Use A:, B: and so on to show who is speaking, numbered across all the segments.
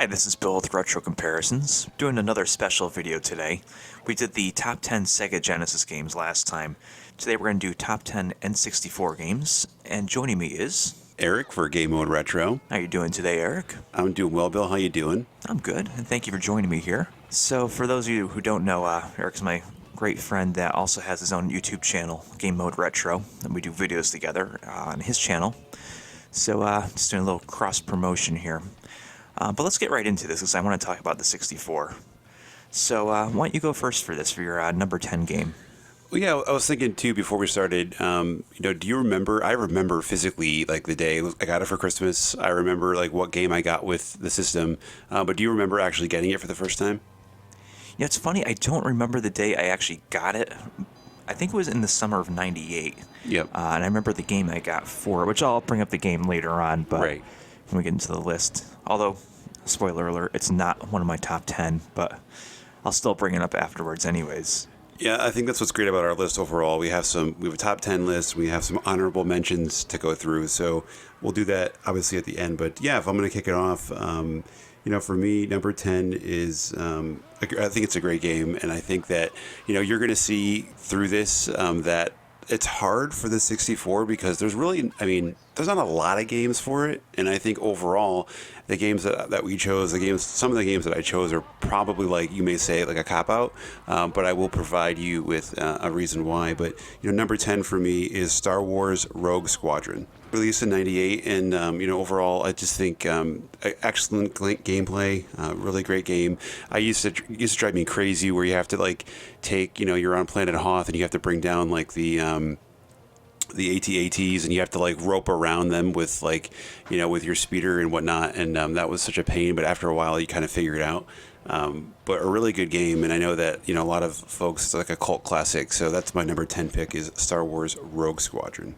A: Hi, this is Bill with Retro Comparisons, doing another special video today. We did the top 10 Sega Genesis games last time. Today we're going to do top 10 N64 games, and joining me is...
B: Eric for Game Mode Retro.
A: How you doing today, Eric?
B: I'm doing well, Bill. How you doing?
A: I'm good, and thank you for joining me here. So, for those of you who don't know, Eric's my great friend that also has his own YouTube channel, Game Mode Retro, and we do videos together on his channel. So, just doing a little cross-promotion here. But let's get right into this, because I want to talk about the 64. So, why don't you go first for this, for your number 10 game?
B: Well, yeah, I was thinking, too, before we started, do you remember, I remember physically, like, the day I got it for Christmas. I remember, like, what game I got with the system. But do you remember actually getting it for the first time?
A: Yeah, it's funny, I don't remember the day I actually got it. I think it was in the summer of 98.
B: Yep.
A: And I remember the game I got for it, which I'll bring up the game later on, but
B: Right.
A: when we get into the list. Although, spoiler alert, it's not one of my top 10, but I'll still bring it up afterwards anyways.
B: Yeah, I think that's what's great about our list overall. We have a top 10 list. We have some honorable mentions to go through. So we'll do that obviously at the end. But yeah, if I'm going to kick it off, for me, number 10 is, I think it's a great game. And I think that, you're going to see through this that it's hard for the 64 because there's not a lot of games for it. And I think overall, the games that we chose, some of the games that I chose are probably, like you may say, like a cop-out. But I will provide you with a reason why. But, number 10 for me is Star Wars Rogue Squadron. Released in 98, and overall, I just think excellent gameplay, really great game. It used to drive me crazy where you have to take, you're on planet Hoth and you have to bring down the AT-ATs and you have to rope around them with with your speeder and whatnot, and that was such a pain. But after a while, you kind of figure it out. But a really good game, and I know that a lot of folks, it's like a cult classic. So that's my number 10 pick is Star Wars Rogue Squadron.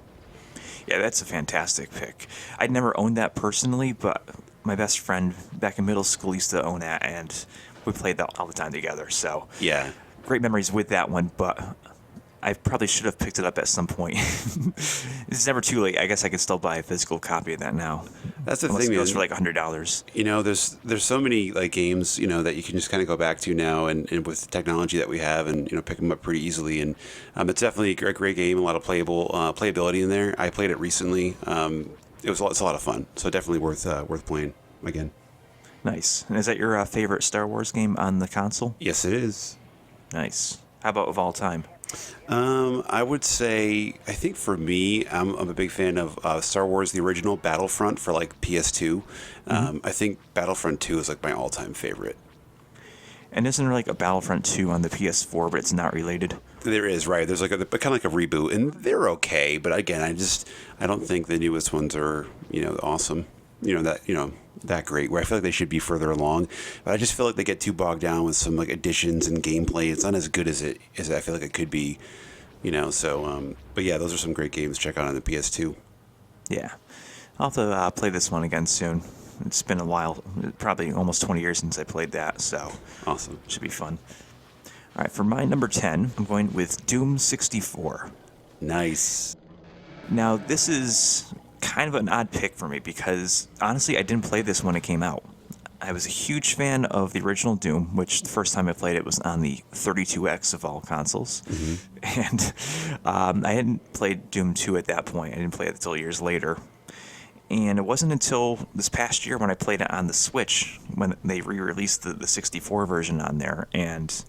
A: Yeah, that's a fantastic pick. I'd never owned that personally, but my best friend back in middle school used to own that, and we played that all the time together. So
B: yeah,
A: great memories with that one, but I probably should have picked it up at some point. It's never too late. I guess I could still buy a physical copy of that now.
B: That's the
A: Unless
B: thing,
A: it goes
B: man.
A: for $100.
B: There's so many games that you can just kind of go back to now, and with the technology that we have, and pick them up pretty easily. And it's definitely a great game. A lot of playability in there. I played it recently. It's a lot of fun. So definitely worth playing again.
A: Nice. And is that your favorite Star Wars game on the console?
B: Yes, it is.
A: Nice. How about of all time?
B: I would say, I think for me, I'm a big fan of Star Wars, the original Battlefront for PS2. I think Battlefront 2 is my all-time favorite.
A: And isn't there a Battlefront 2 on the PS4, but it's not related?
B: There is, right. There's kind of a reboot, and they're okay. But again, I don't think the newest ones are, awesome. That great, where I feel like they should be further along. But I just feel like they get too bogged down with some additions and gameplay. It's not as good as I feel like it could be, so, but yeah, those are some great games to check out on the PS2.
A: Yeah. I'll have to play this one again soon. It's been a while, probably almost 20 years since I played that, so.
B: Awesome.
A: Should be fun. All right, for my number 10, I'm going with Doom 64.
B: Nice.
A: Now, this is kind of an odd pick for me because, honestly, I didn't play this when it came out. I was a huge fan of the original Doom, which the first time I played it was on the 32X of all consoles. Mm-hmm. And I hadn't played Doom 2 at that point. I didn't play it until years later. And it wasn't until this past year when I played it on the Switch, when they re-released the 64 version on there, and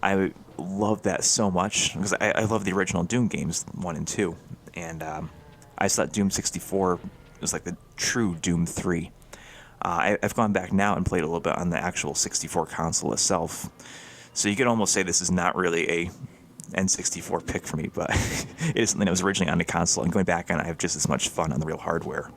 A: I loved that so much, because I love the original Doom games, 1 and 2, and I just thought Doom 64 was like the true Doom 3. I've gone back now and played a little bit on the actual 64 console itself, so you could almost say this is not really a N64 pick for me, but it is something that was originally on the console, and going back on it, I have just as much fun on the real hardware.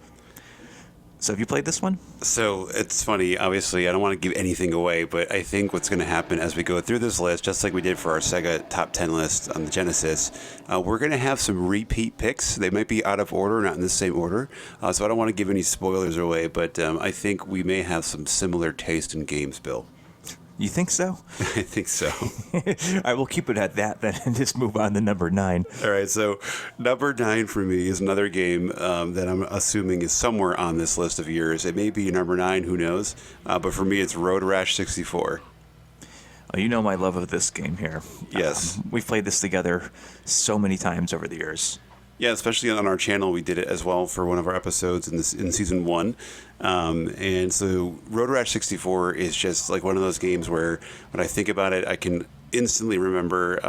A: So have you played this one?
B: So it's funny, obviously, I don't want to give anything away, but I think what's going to happen as we go through this list, just like we did for our Sega top 10 list on the Genesis, we're going to have some repeat picks. They might be out of order, not in the same order, so I don't want to give any spoilers away, but I think we may have some similar taste in games, Bill.
A: You think so?
B: I think so.
A: I will keep it at that then and just move on to number 9.
B: All right, so number 9 for me is another game that I'm assuming is somewhere on this list of yours. It may be number 9, who knows? But for me, it's Road Rash 64.
A: Oh, you know my love of this game here.
B: Yes.
A: We've played this together so many times over the years.
B: Yeah, especially on our channel, we did it as well for one of our episodes in season 1. And so Road Rash 64 is just like one of those games where when I think about it, I can instantly remember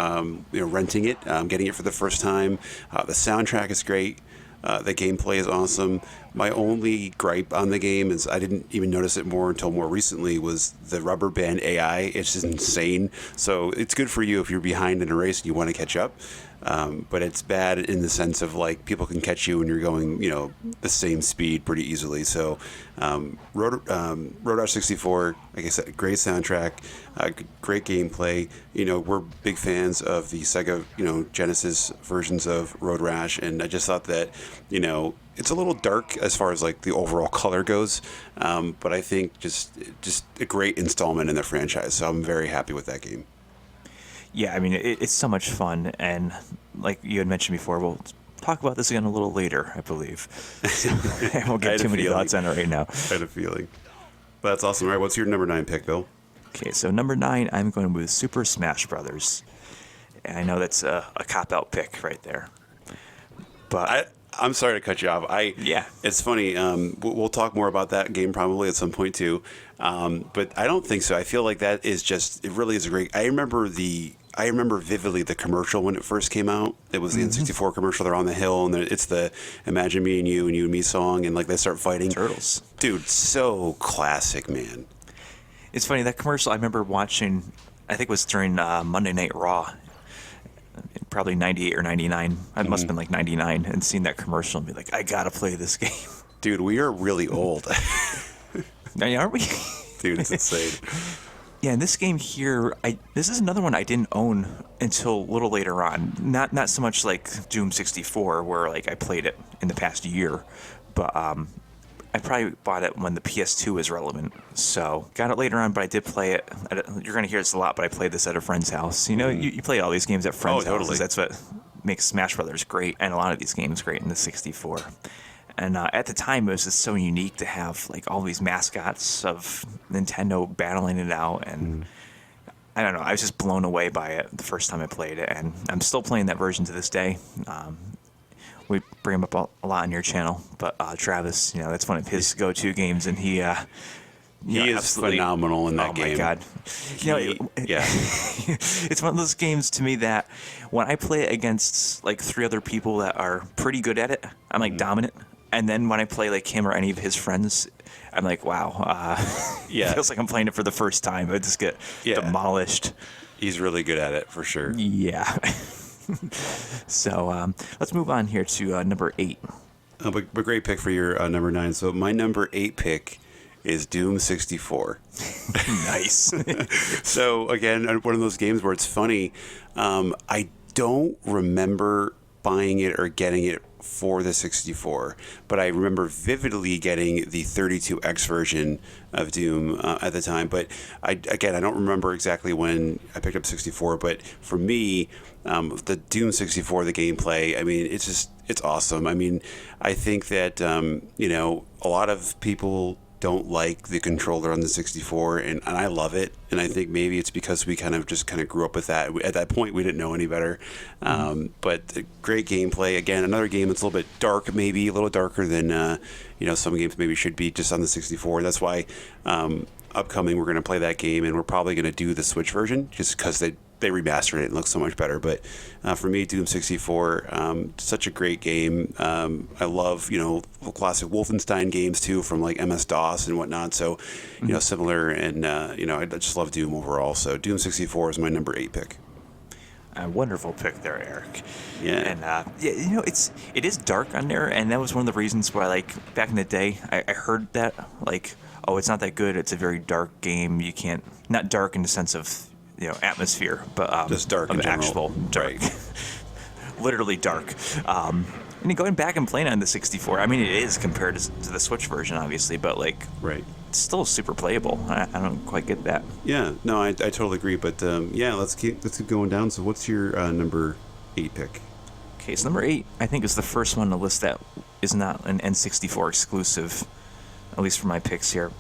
B: renting it, getting it for the first time. The soundtrack is great. The gameplay is awesome. My only gripe on the game is I didn't even notice it more until more recently was the rubber band AI. It's just insane. So it's good for you if you're behind in a race and you want to catch up. But it's bad in the sense of like people can catch you when you're going, the same speed pretty easily. So Road Rash 64, like I said, great soundtrack, great gameplay. We're big fans of the Sega, Genesis versions of Road Rash, and I just thought that, it's a little dark as far as like the overall color goes, but I think just a great installment in the franchise. So I'm very happy with that game.
A: Yeah, I mean, it's so much fun, and like you had mentioned before, we'll talk about this again a little later, I believe. I won't get too many thoughts on it right now.
B: I had a feeling. But that's awesome. All right, what's your number 9 pick, Bill?
A: Okay, so number 9, I'm going with Super Smash Brothers. And I know that's a cop-out pick right there. But
B: I'm sorry to cut you off.
A: Yeah.
B: It's funny. We'll talk more about that game probably at some point too. But I don't think so. I feel like that is it really is a great. I remember vividly the commercial when it first came out. It was the N64 commercial. They're on the hill, and it's the "Imagine Me and You and Me" song, and like they start fighting.
A: Turtles.
B: Dude, so classic, man.
A: It's funny, that commercial I remember watching, I think it was during Monday Night Raw, probably 98 or 99. It must have been like 99, and seeing that commercial and be like, I gotta play this game.
B: Dude, we are really old.
A: Aren't we?
B: Dude, it's insane.
A: Yeah, and this game here, this is another one I didn't own until a little later on. Not so much like Doom 64, where like I played it in the past year, but I probably bought it when the PS2 was relevant. So got it later on, but I did play it. You're going to hear this a lot, but I played this at a friend's house. You play all these games at friends' houses. That's what makes Smash Brothers great, and a lot of these games great in the 64. And at the time, it was just so unique to have like all these mascots of Nintendo battling it out, and I don't know, I was just blown away by it the first time I played it, and I'm still playing that version to this day. We bring him up a lot on your channel, but Travis, that's one of his go-to games, and he
B: is phenomenal in that game.
A: Oh my god!
B: Yeah,
A: it's one of those games to me that when I play it against like 3 other people that are pretty good at it, I'm like dominant. And then when I play like him or any of his friends, I'm like, wow, it feels like I'm playing it for the first time. I just get demolished.
B: He's really good at it for sure.
A: Yeah. So let's move on here to number 8.
B: But great pick for your number 9. So my number 8 pick is Doom 64.
A: Nice.
B: So again, one of those games where it's funny. I don't remember buying it or getting it for the 64, but I remember vividly getting the 32X version of Doom at the time. But I don't remember exactly when I picked up 64, but for me, the Doom 64, the gameplay, I mean, it's awesome. I mean, I think that, a lot of people don't like the controller on the 64, and I love it. And I think maybe it's because we kind of grew up with that. At that point, we didn't know any better. But great gameplay. Again, another game that's a little bit dark, maybe a little darker than some games maybe should be just on the 64. That's why upcoming we're going to play that game, and we're probably going to do the Switch version just because they remastered it and looks so much better. But for me, Doom 64, such a great game. I love, classic Wolfenstein games too, from like MS-DOS and whatnot. So, similar, and I just love Doom overall. So Doom 64 is my number 8 pick.
A: A wonderful pick there, Eric.
B: Yeah.
A: And it is dark on there, and that was one of the reasons why, like, back in the day, I heard that, like, oh, it's not that good. It's a very dark game. You can't, not dark in the sense of atmosphere, but
B: just dark
A: of
B: in general.
A: actual dark, right. Literally dark. And going back and playing on the 64, I mean, it is compared to the Switch version, obviously, but like,
B: right.
A: it's still super playable. I don't quite get that.
B: Yeah, no, I totally agree. But yeah, let's keep going down. So what's your number 8 pick?
A: Okay, so number 8, I think, is the first one on the list that is not an N64 exclusive, at least for my picks here.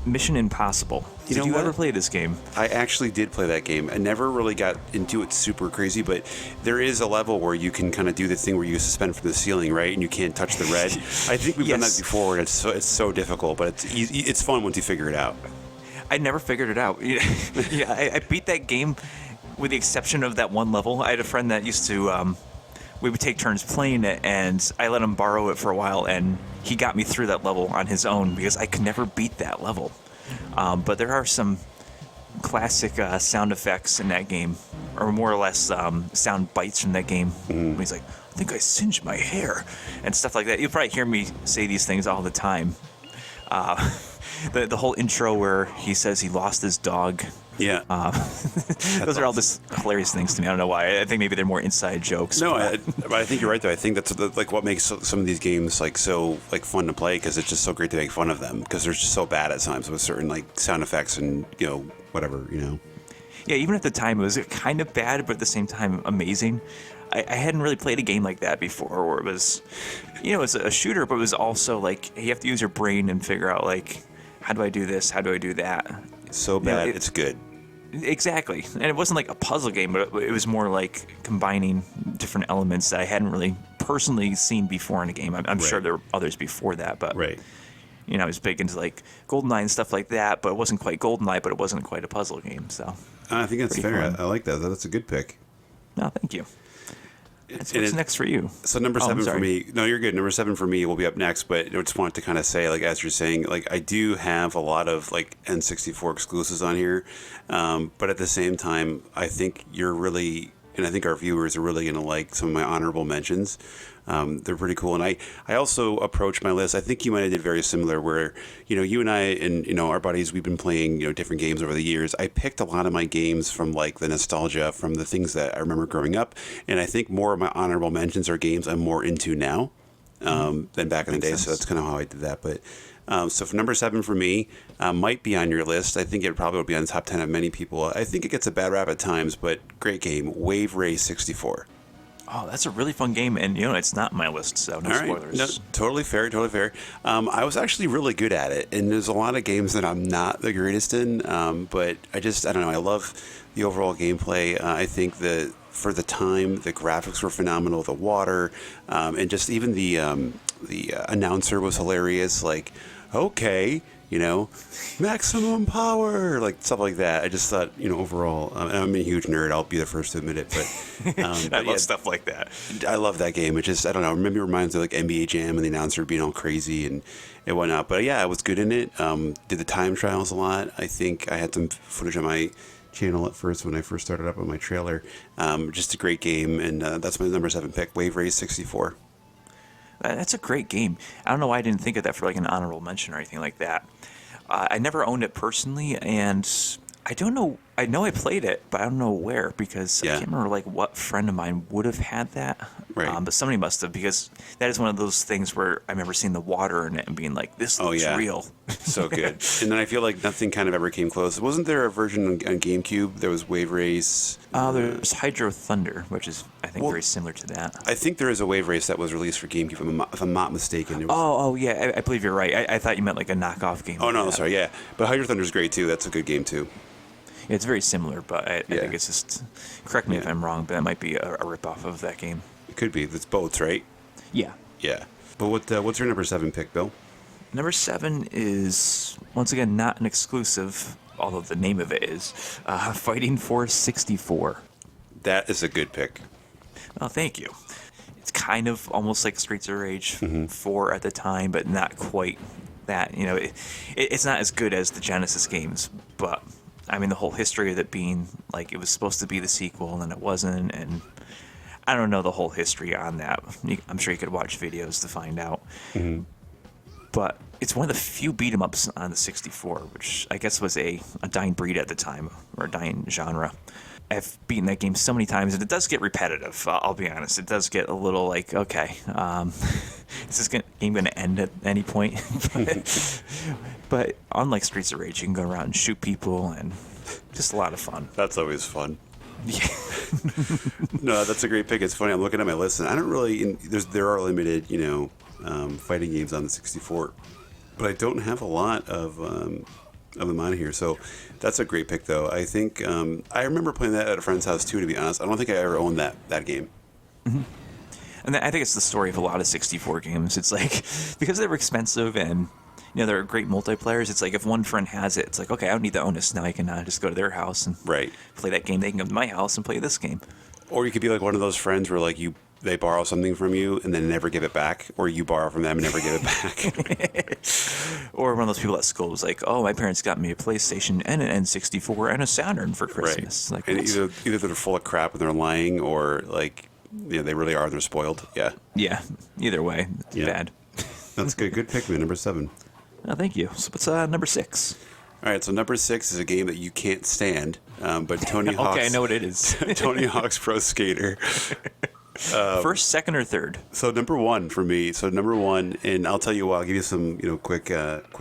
A: Mission Impossible. Did you ever play this game?
B: I actually did play that game. I never really got into it super crazy, but there is a level where you can kind of do the thing where you suspend from the ceiling, right? And you can't touch the red. I think we've done that before, and it's so difficult, but it's fun once you figure it out.
A: I never figured it out. Yeah, I beat that game with the exception of that one level. I had a friend that used to... we would take turns playing it, and I let him borrow it for a while, and he got me through that level on his own because I could never beat that level. But there are some classic sound effects in that game, or more or less sound bites from that game. Mm-hmm. He's like, I think I singed my hair, and stuff like that. You'll probably hear me say these things all the time. The whole intro where he says he lost his dog.
B: Yeah.
A: Those are all just hilarious things to me. I don't know why. I think maybe they're more inside jokes.
B: No, but I think you're right, though. I think that's like what makes some of these games like so like fun to play, because it's just so great to make fun of them, because they're just so bad at times with certain like sound effects and whatever.
A: Yeah, even at the time it was kind of bad, but at the same time amazing. I hadn't really played a game like that before, where it was, it's a shooter, but it was also like you have to use your brain and figure out like, how do I do this? How do I do that?
B: So bad, it's good.
A: Exactly. And it wasn't like a puzzle game, but it was more like combining different elements that I hadn't really personally seen before in a game. I'm
B: right.
A: sure there were others before that, but
B: right.
A: I was big into like Goldeneye and stuff like that, but it wasn't quite Goldeneye, but it wasn't quite a puzzle game. So
B: I think that's fair. I like that. That's a good pick.
A: No, thank you. What's next for you?
B: So number 7 for me. No, you're good. Number 7 for me will be up next. But I just wanted to kind of say, like, as you're saying, like, I do have a lot of like N64 exclusives on here, but at the same time, I think you're really, and I think our viewers are really going to like some of my honorable mentions. They're pretty cool. And I also approached my list. I think you might have did very similar, where, you and I and, our buddies, we've been playing, different games over the years. I picked a lot of my games from like the nostalgia, from the things that I remember growing up. And I think more of my honorable mentions are games I'm more into now than back in the day. Sense. So that's kind of how I did that. But so for number 7 for me, might be on your list. I think it probably will be on the top 10 of many people. I think it gets a bad rap at times, but great game. Wave Race 64.
A: Oh, that's a really fun game, and it's not on my list, so no spoilers.
B: No, totally fair. I was actually really good at it, and there's a lot of games that I'm not the greatest in, but I don't know. I love the overall gameplay. I think for the time, the graphics were phenomenal, the water, and just even the announcer was hilarious. Like, okay, maximum power, like stuff like that. I just thought, overall, I'm a huge nerd. I'll be the first to admit it, but
A: I love stuff like that.
B: I love that game. It just, I don't know, maybe it reminds me of like NBA Jam and the announcer being all crazy and whatnot. But yeah, I was good in it. Did the time trials a lot. I think I had some footage on my channel at first when I first started up on my trailer. Just a great game, and that's my number 7 pick, Wave Race 64.
A: That's a great game. I don't know why I didn't think of that for like an honorable mention or anything like that. I never owned it personally, and I don't know. I know I played it, but I don't know where, because I can't remember like what friend of mine would have had that.
B: Right.
A: But somebody must have, because that is one of those things where I remember seeing the water in it and being like, "This looks real."
B: So good. And then I feel like nothing kind of ever came close. Wasn't there a version on GameCube? There was Wave Race.
A: There's Hydro Thunder, which is I think very similar to that.
B: I think there is a Wave Race that was released for GameCube, if I'm not mistaken. It was...
A: Oh yeah, I believe you're right. I thought you meant like a knockoff game.
B: Oh no, sorry, yeah. But Hydro Thunder is great too. That's a good game too.
A: Yeah, it's very similar, but I think it's just, correct me if I'm wrong, but that might be a ripoff of that game.
B: It could be. It's boats, right?
A: Yeah.
B: Yeah. But what's your number 7 pick, Bill?
A: Number 7 is, once again, not an exclusive, although the name of it is, Fighting Force 64.
B: That is a good pick.
A: Oh, thank you. It's kind of almost like Streets of Rage 4 at the time, but not quite that. It's not as good as the Genesis games, but... I mean, the whole history of it being, like, it was supposed to be the sequel, and then it wasn't, and I don't know the whole history on that. I'm sure you could watch videos to find out. Mm-hmm. But it's one of the few beat-em-ups on the 64, which I guess was a dying breed at the time, or a dying genre. I've beaten that game so many times, and it does get repetitive. I'll be honest. It does get a little like, okay, is this game going to end at any point? but unlike Streets of Rage, you can go around and shoot people, and just a lot of fun.
B: That's always fun.
A: Yeah.
B: No, that's a great pick. It's funny. I'm looking at my list, and I don't really. There are limited, fighting games on the 64, but I don't have a lot of them on here. So that's a great pick, though. I think I remember playing that at a friend's house too. To be honest, I don't think I ever owned that game.
A: Mm-hmm. And I think it's the story of a lot of 64 games. It's like because they were expensive and they're great multiplayers. It's like if one friend has it, it's like, okay, I don't need to own this. Now I can just go to their house and play that game. They can come to my house and play this game.
B: Or you could be like one of those friends where like they borrow something from you and then never give it back, or you borrow from them and never give it back.
A: Or one of those people at school who's like, oh, my parents got me a PlayStation and an N64 and a Saturn for Christmas.
B: Right.
A: Like,
B: and either they're full of crap and they're lying, or like they really are and they're spoiled. Yeah.
A: Yeah. Either way, it's bad.
B: That's good. Good pick, man. Number 7.
A: Oh, thank you. So what's number 6?
B: All right, so number 6 is a game that you can't stand, but Tony Hawk's...
A: Okay, I know what it is.
B: Tony Hawk's Pro Skater.
A: First, second, or third?
B: So number 1 for me. So number 1, and I'll tell you what. I'll give you some, quick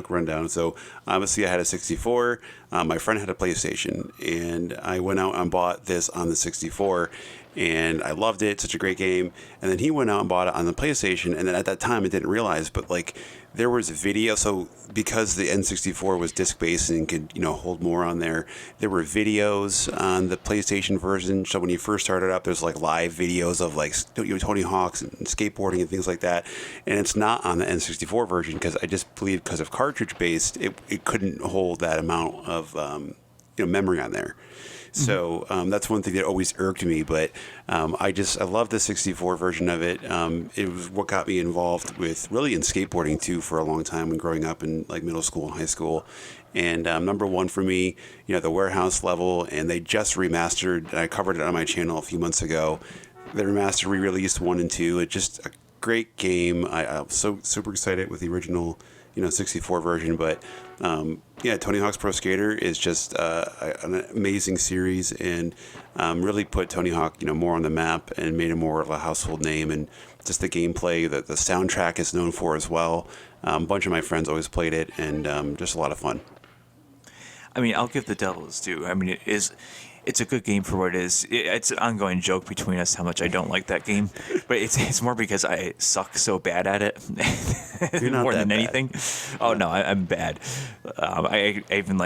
B: rundown. So obviously, I had a 64. My friend had a PlayStation, and I went out and bought this on the 64, and I loved it. Such a great game. And then he went out and bought it on the PlayStation, and then at that time, I didn't realize, but like there was video. So because the N64 was disc-based and could hold more on there were videos on the PlayStation version. So when you first started up, there's like live videos of like Tony Hawk's and skateboarding and things like that. And it's not on the N64 version because I just believe because of cartridge-based, it couldn't hold that amount of memory on there. So that's one thing that always irked me, but I love the 64 version of it. It was what got me involved with really in skateboarding too for a long time when growing up in like middle school and high school. And number 1 for me, the warehouse level, and they just remastered, and I covered it on my channel a few months ago. They remastered, re-released 1 and 2. It's just a great game. I'm so super excited with the original 64 version, but Tony Hawk's Pro Skater is just an amazing series, and really put Tony Hawk more on the map and made him more of a household name. And just the gameplay that the soundtrack is known for as well. A bunch of my friends always played it, and just a lot of fun.
A: I mean, I'll give the devil his due. I mean, it's a good game for what it is. It's an ongoing joke between us how much I don't like that game, but it's more because I suck so bad at it.
B: You're not
A: more
B: that
A: than
B: bad.
A: anything. Oh no, I'm bad. I even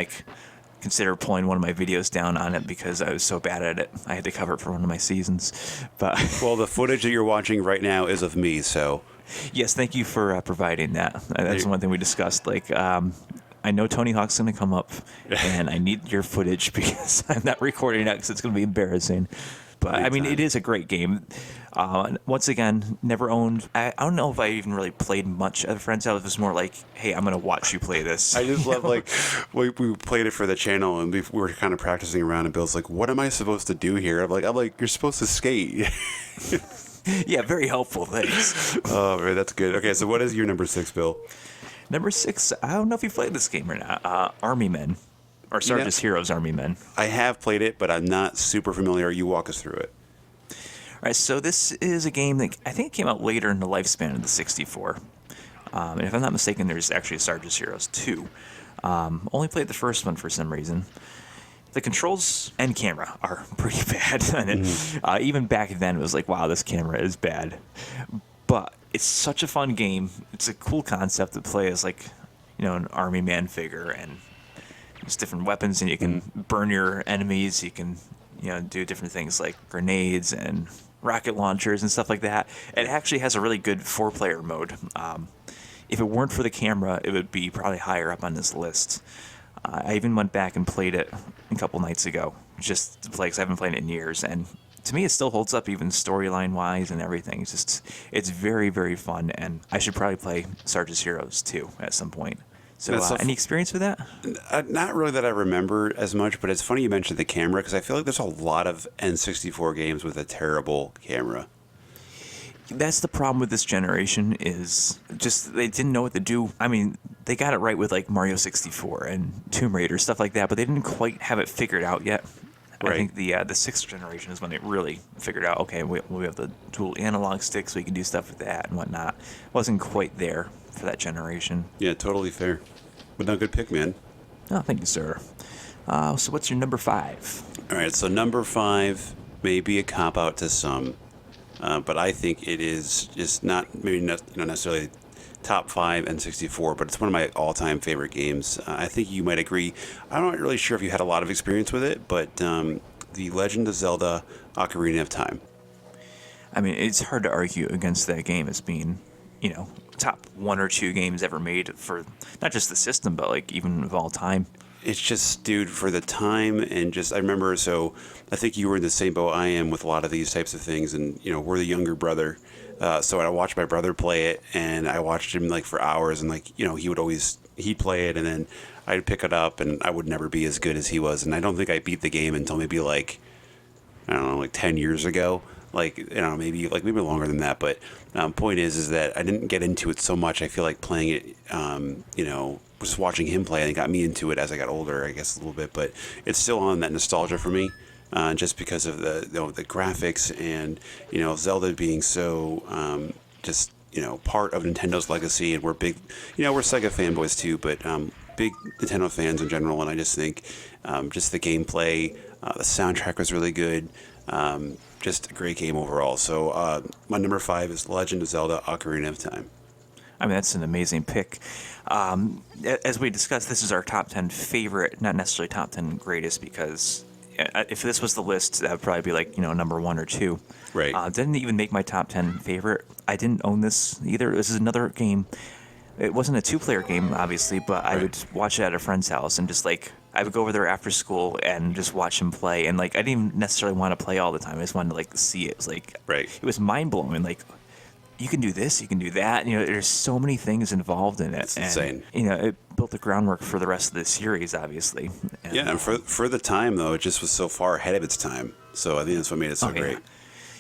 A: consider pulling one of my videos down on it because I was so bad at it. I had to cover it for one of my seasons. But
B: well, the footage that you're watching right now is of me, so
A: yes, thank you for providing that. That's one thing we discussed. I know Tony Hawk's going to come up, and I need your footage because I'm not recording it because it's going to be embarrassing. But, I mean, it is a great game. Once again, never owned. I don't know if I even really played much at a friend's house. It was more like, hey, I'm going to watch you play this.
B: I just love, we played it for the channel, and we were kind of practicing around, and Bill's like, what am I supposed to do here? I'm like, you're supposed to skate.
A: Yeah, very helpful. Thanks.
B: Oh, man, that's good. Okay, so what is your number 6, Bill?
A: Number 6, I don't know if you played this game or not. Army Men. Or Sarge's Heroes Army Men.
B: I have played it, but I'm not super familiar. You walk us through it.
A: All right, so this is a game that I think came out later in the lifespan of the 64. And if I'm not mistaken, there's actually a Sarge's Heroes 2. Only played the first one for some reason. The controls and camera are pretty bad. And even back then, it was like, wow, this camera is bad. But it's such a fun game. It's a cool concept to play as an army man figure, and there's different weapons, and you can burn your enemies. You can, do different things like grenades and rocket launchers and stuff like that. It actually has a really good 4-player mode. If it weren't for the camera, it would be probably higher up on this list. I even went back and played it a couple nights ago just to play because I haven't played it in years, and to me, it still holds up, even storyline-wise and everything. It's very, very fun, and I should probably play Sarge's Heroes too at some point. So, any experience with that?
B: Not really that I remember as much, but it's funny you mentioned the camera because I feel like there's a lot of N64 games with a terrible camera.
A: That's the problem with this generation is just they didn't know what to do. I mean, they got it right with Mario 64 and Tomb Raider, stuff like that, but they didn't quite have it figured out yet. I
B: Right.
A: think the sixth generation is when they really figured out, okay, we have the dual analog sticks, we can do stuff with that and whatnot. Wasn't quite there for that generation.
B: Yeah, totally fair. But no, good pick, man.
A: Oh, thank you, sir. So what's your number 5?
B: All right, so number 5 may be a cop out to some, but I think it is just not necessarily top 5 N64, but it's one of my all-time favorite games. I think you might agree. I'm not really sure if you had a lot of experience with it, but The Legend of Zelda: Ocarina of Time.
A: I mean, it's hard to argue against that game as being, top 1 or 2 games ever made for not just the system, but like even of all time.
B: It's just, dude, for the time and just, I remember, so I think you were in the same boat I am with a lot of these types of things, and, we're the younger brother. So I watched my brother play it, and I watched him like for hours, and like, he'd play it, and then I'd pick it up, and I would never be as good as he was. And I don't think I beat the game until maybe like, I don't know, like 10 years ago. Like, maybe longer than that. But point is that I didn't get into it so much. I feel like playing it, just watching him play, and it got me into it as I got older, I guess, a little bit. But it's still on that nostalgia for me, just because of the graphics and, Zelda being so just, part of Nintendo's legacy. And we're big, we're Sega fanboys too, but big Nintendo fans in general. And I just think just the gameplay, the soundtrack was really good. Just a great game overall. So my number 5 is Legend of Zelda: Ocarina of Time.
A: I mean, that's an amazing pick. As we discussed, this is our top 10 favorite, not necessarily top 10 greatest, because if this was the list, that would probably be like, number 1 or 2.
B: Right.
A: Didn't even make my top 10 favorite. I didn't own this either. This is another game. It wasn't a 2-player game, obviously, but I would watch it at a friend's house and just like, I would go over there after school and just watch him play. And like, I didn't even necessarily want to play all the time. I just wanted to like see it. It was like, It was mind blowing. Like, you can do this, you can do that. There's so many things involved in it.
B: It's insane.
A: It built the groundwork for the rest of the series, obviously.
B: And for the time, though, it just was so far ahead of its time. So I think that's what made it so great.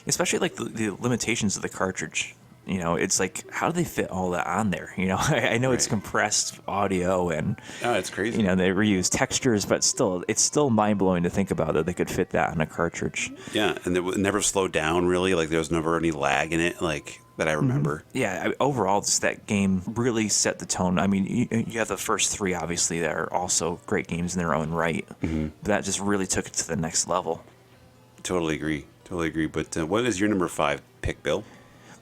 A: Especially like the limitations of the cartridge. It's like, how do they fit all that on there? I know it's compressed audio and
B: it's crazy.
A: They reuse textures, but still, it's still mind blowing to think about that they could fit that on a cartridge.
B: Yeah, and it never slowed down really. Like there was never any lag in it, like that I remember.
A: Yeah, overall, that game really set the tone. I mean, you have the first 3 obviously that are also great games in their own right. But that just really took it to the next level. Totally
B: agree. But what is your number 5 pick, Bill?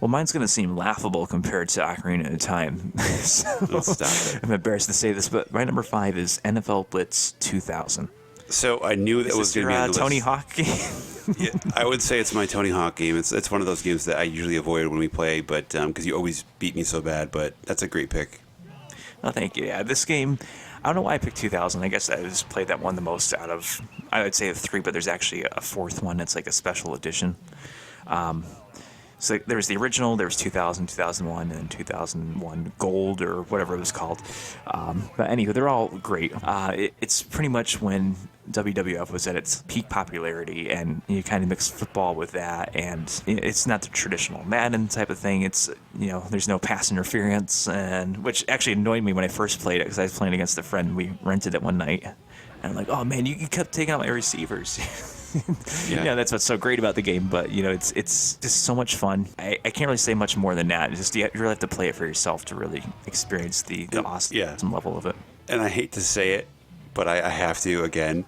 A: Well, mine's going to seem laughable compared to Ocarina of Time.
B: Stop it.
A: I'm embarrassed to say this, but my number 5 is NFL Blitz 2000.
B: So I knew that was going to be on the
A: Tony
B: list.
A: Hawk game.
B: Yeah, I would say it's my Tony Hawk game. It's one of those games that I usually avoid when we play, but because you always beat me so bad. But that's a great pick.
A: Oh, thank you. Yeah, this game, I don't know why I picked 2000. I guess I just played that one the most out of, I would say, of 3, but there's actually a 4th one. It's like a special edition. So there was the original, there was 2000, 2001, and then 2001 Gold, or whatever it was called. But anyway, they're all great. It's pretty much when WWF was at its peak popularity, and you kind of mix football with that, and it's not the traditional Madden type of thing. It's, there's no pass interference, and which actually annoyed me when I first played it, because I was playing against a friend. We rented it one night, and I'm like, oh man, you kept taking out my receivers. Yeah, that's what's so great about the game. But it's just so much fun. I can't really say much more than that. It's just you really have to play it for yourself to really experience the awesome level of it.
B: And I hate to say it, but I have to again.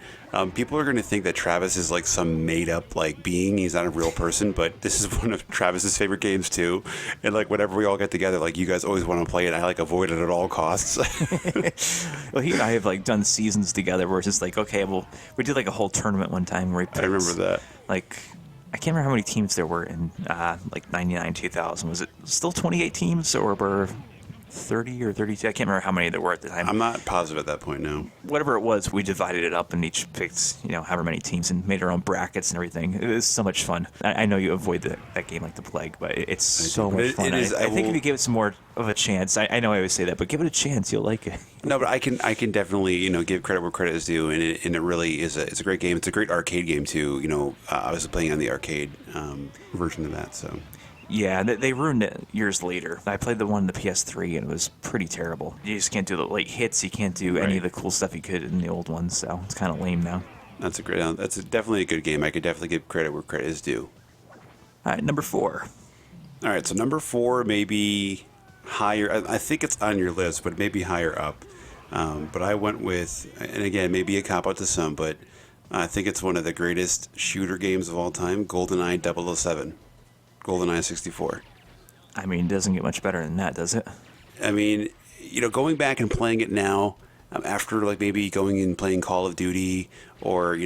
B: People are going to think that Travis is like some made up like being. He's not a real person, but this is one of Travis's favorite games too. And like whenever we all get together, like you guys always want to play it. I like avoid it at all costs.
A: Well, he and I have like done seasons together where it's just like, okay, well, we did like a whole tournament one time where we picked,
B: I remember that.
A: Like, I can't remember how many teams there were in like 99, 2000. Was it still 28 teams, or were 30 or 32? I can't remember how many there were at the time.
B: I'm not positive at that point, no.
A: Whatever it was, we divided it up and each picked, however many teams and made our own brackets and everything. It was so much fun. I know you avoid that game like the plague, but it's so much fun. I think if you give it some more of a chance, I know I always say that, but give it a chance, you'll like it.
B: No, but I can definitely, give credit where credit is due, and it really is it's a great game. It's a great arcade game too. I was playing on the arcade version of that, so.
A: Yeah, they ruined it years later. I played the one on the PS3, and it was pretty terrible. You just can't do the late hits. You can't do any of the cool stuff you could in the old ones, so it's kind of lame now.
B: That's definitely a good game. I could definitely give credit where credit is due.
A: All right, number 4.
B: All right, so number 4 maybe higher. I think it's on your list, but maybe higher up. But I went with, and again, maybe a cop out to some, but I think it's one of the greatest shooter games of all time, GoldenEye 007, GoldenEye 64.
A: I mean, it doesn't get much better than that, does it?
B: I mean, going back and playing it now, after like maybe going and playing Call of Duty or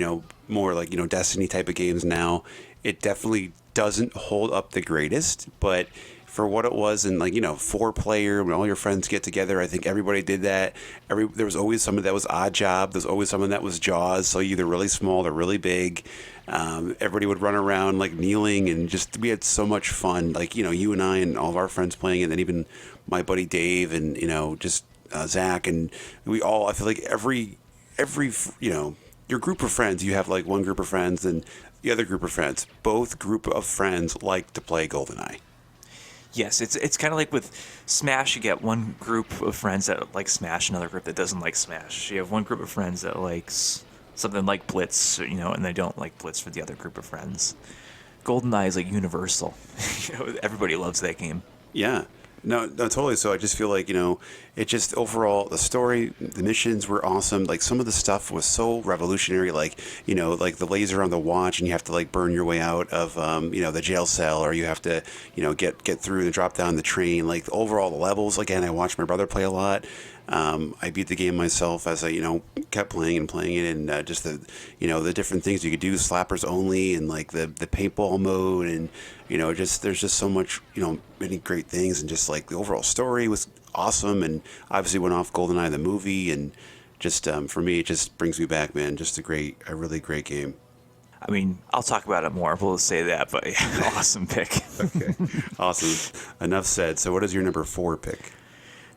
B: more like Destiny type of games now, it definitely doesn't hold up the greatest, but for what it was, and 4-player when all your friends get together, I think everybody did that. There was always someone that was Odd Job. There's always someone that was Jaws. So either really small or really big. Everybody would run around like kneeling, and we had so much fun. Like you and I and all of our friends playing, and then even my buddy Dave and just Zach, and we all. I feel like every your group of friends, you have like one group of friends and the other group of friends. Both group of friends like to play GoldenEye.
A: Yes, it's kind of like with Smash, you get one group of friends that like Smash, another group that doesn't like Smash. You have one group of friends that likes something like Blitz, and they don't like Blitz for the other group of friends. GoldenEye is like universal. Everybody loves that game.
B: Yeah. No, totally. So I just feel like, it just overall, the story, the missions were awesome. Like some of the stuff was so revolutionary, like the laser on the watch, and you have to like burn your way out of, the jail cell, or you have to, get through and drop down the train. Like overall, the levels, again, I watched my brother play a lot. I beat the game myself as I, kept playing it, and just the different things you could do, slappers only, and like the paintball mode, and there's just so much, many great things, and just like the overall story was awesome, and obviously went off GoldenEye the movie, and just for me, it just brings me back, man. Just a really great game.
A: I mean, I'll talk about it more. We'll say that, but yeah, awesome pick.
B: Okay, awesome. Enough said. So, what is your number 4 pick?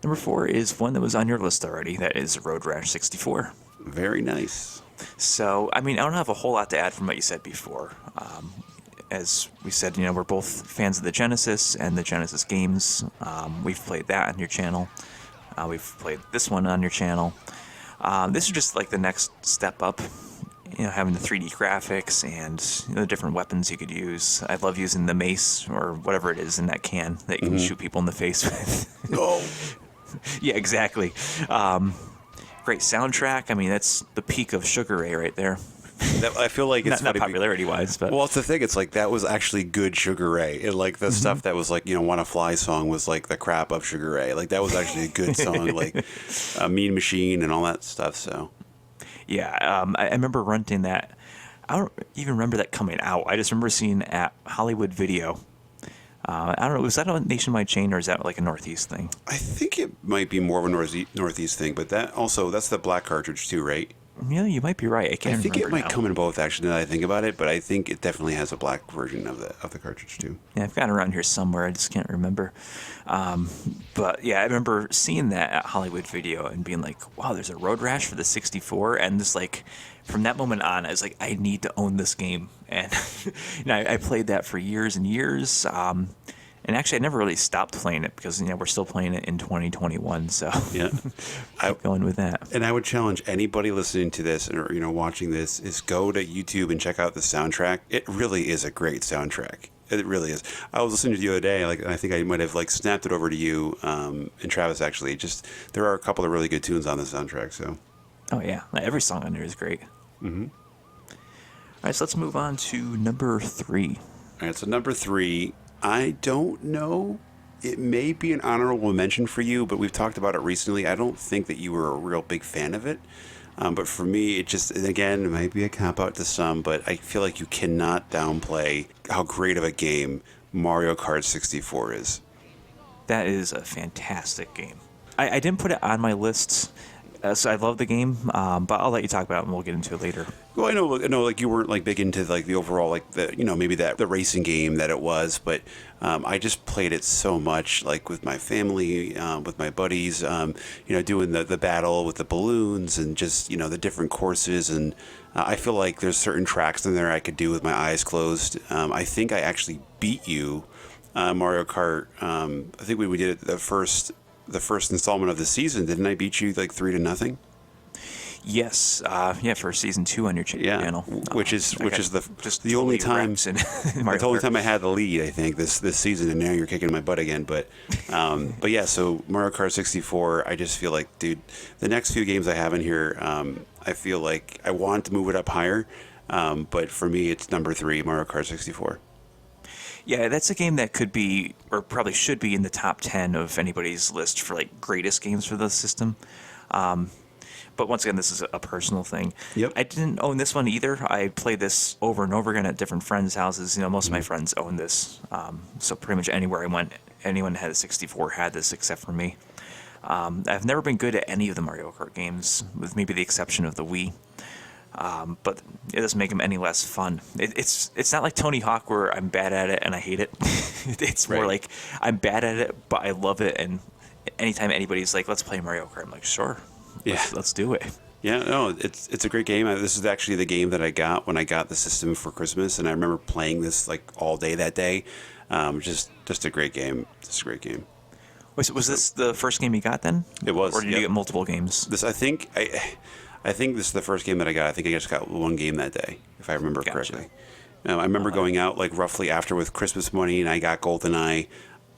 A: Number 4 is one that was on your list already. That is Road Rash 64.
B: Very nice.
A: So, I mean, I don't have a whole lot to add from what you said before. As we said, we're both fans of the Genesis and the Genesis games. We've played that on your channel. We've played this one on your channel. This is just like the next step up. Having the 3D graphics and the different weapons you could use. I love using the mace or whatever it is in that can that you can shoot people in the face with.
B: Oh.
A: Yeah, exactly. Great soundtrack. I mean, that's the peak of Sugar Ray right there.
B: I feel like it's
A: not popularity-wise, but
B: well, it's the thing. It's like that was actually good Sugar Ray. And like the stuff that was like "Wanna Fly" song was like the crap of Sugar Ray. Like that was actually a good song, like Mean Machine and all that stuff. So
A: yeah, I remember renting that. I don't even remember that coming out. I just remember seeing at Hollywood Video. I don't know. Was that a nationwide chain or is that like a Northeast thing?
B: I think it might be more of a Northeast thing, but that's the black cartridge too, right?
A: Yeah, you might be right. I
B: think it might
A: now.
B: come in both, actually, now that I think about it, but I think it definitely has a black version of the cartridge too.
A: Yeah, I've got it around here somewhere. I just can't remember. But yeah, I remember seeing that at Hollywood Video and being like, wow, there's a Road Rash for the 64. And just like, from that moment on, I was like, I need to own this game. And I played that for years and years. And actually, I never really stopped playing it because we're still playing it in 2021. So
B: yeah,
A: keep going with that.
B: And I would challenge anybody listening to this or watching this is go to YouTube and check out the soundtrack. It really is a great soundtrack. It really is. I was listening to it the other day. Like I think I might have like snapped it over to you and Travis. Actually, just there are a couple of really good tunes on the soundtrack. So.
A: Oh yeah, every song on there is great.
B: Mm-hmm.
A: All right, so let's move on to number 3.
B: All right, so number 3. I don't know. It may be an honorable mention for you, but we've talked about it recently. I don't think that you were a real big fan of it. But for me, it might be a cop-out to some, but I feel like you cannot downplay how great of a game Mario Kart 64 is.
A: That is a fantastic game. I didn't put it on my list. So I love the game, but I'll let you talk about it and we'll get into it later.
B: Well, I know, like you weren't like big into like the overall, like the, maybe the racing game that it was, but I just played it so much, like with my family, with my buddies, doing the battle with the balloons and just, the different courses. And I feel like there's certain tracks in there I could do with my eyes closed. I think I actually beat you, Mario Kart. I think we did it the first installment of the season. Didn't I beat you like 3-0?
A: Yes, for season 2 on your channel,
B: which is the only time I had the lead, I think, this season, and now you're kicking my butt again. But yeah, so Mario Kart 64, I just feel like, dude, the next few games I have in here, I feel like I want to move it up higher, but for me, it's number 3, Mario Kart 64.
A: Yeah, that's a game that could be, or probably should be, in the top 10 of anybody's list for like greatest games for the system. But once again, this is a personal thing.
B: Yep.
A: I didn't own this one either. I played this over and over again at different friends' houses. Most of my friends own this. So pretty much anywhere I went, anyone had a 64 had this except for me. I've never been good at any of the Mario Kart games, with maybe the exception of the Wii. But it doesn't make them any less fun. It's not like Tony Hawk where I'm bad at it and I hate it. It's more like I'm bad at it, but I love it. And anytime anybody's like, let's play Mario Kart, I'm like, sure. Let's do it.
B: Yeah, no, it's a great game. This is actually the game that I got when I got the system for Christmas, and I remember playing this like all day that day. Just a great game. Just a great game.
A: Was this the first game you got then?
B: It was.
A: Or did you get multiple games?
B: I think this is the first game that I got. I think I just got one game that day, if I remember correctly. I remember going out like roughly after with Christmas money, and I got Goldeneye.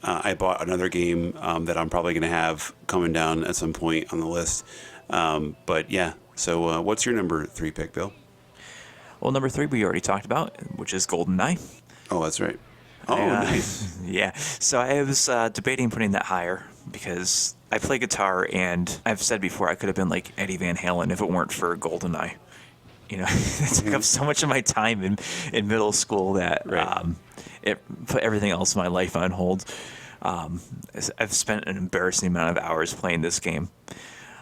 B: I bought another game that I'm probably going to have coming down at some point on the list. But yeah, so what's your number 3 pick, Bill?
A: Well, number 3 we already talked about, which is Goldeneye.
B: Oh, that's right. Oh, nice.
A: Yeah. So I was debating putting that higher because I play guitar, and I've said before I could have been like Eddie Van Halen if it weren't for Goldeneye. It took up so much of my time in middle school that it put everything else in my life on hold. I've spent an embarrassing amount of hours playing this game.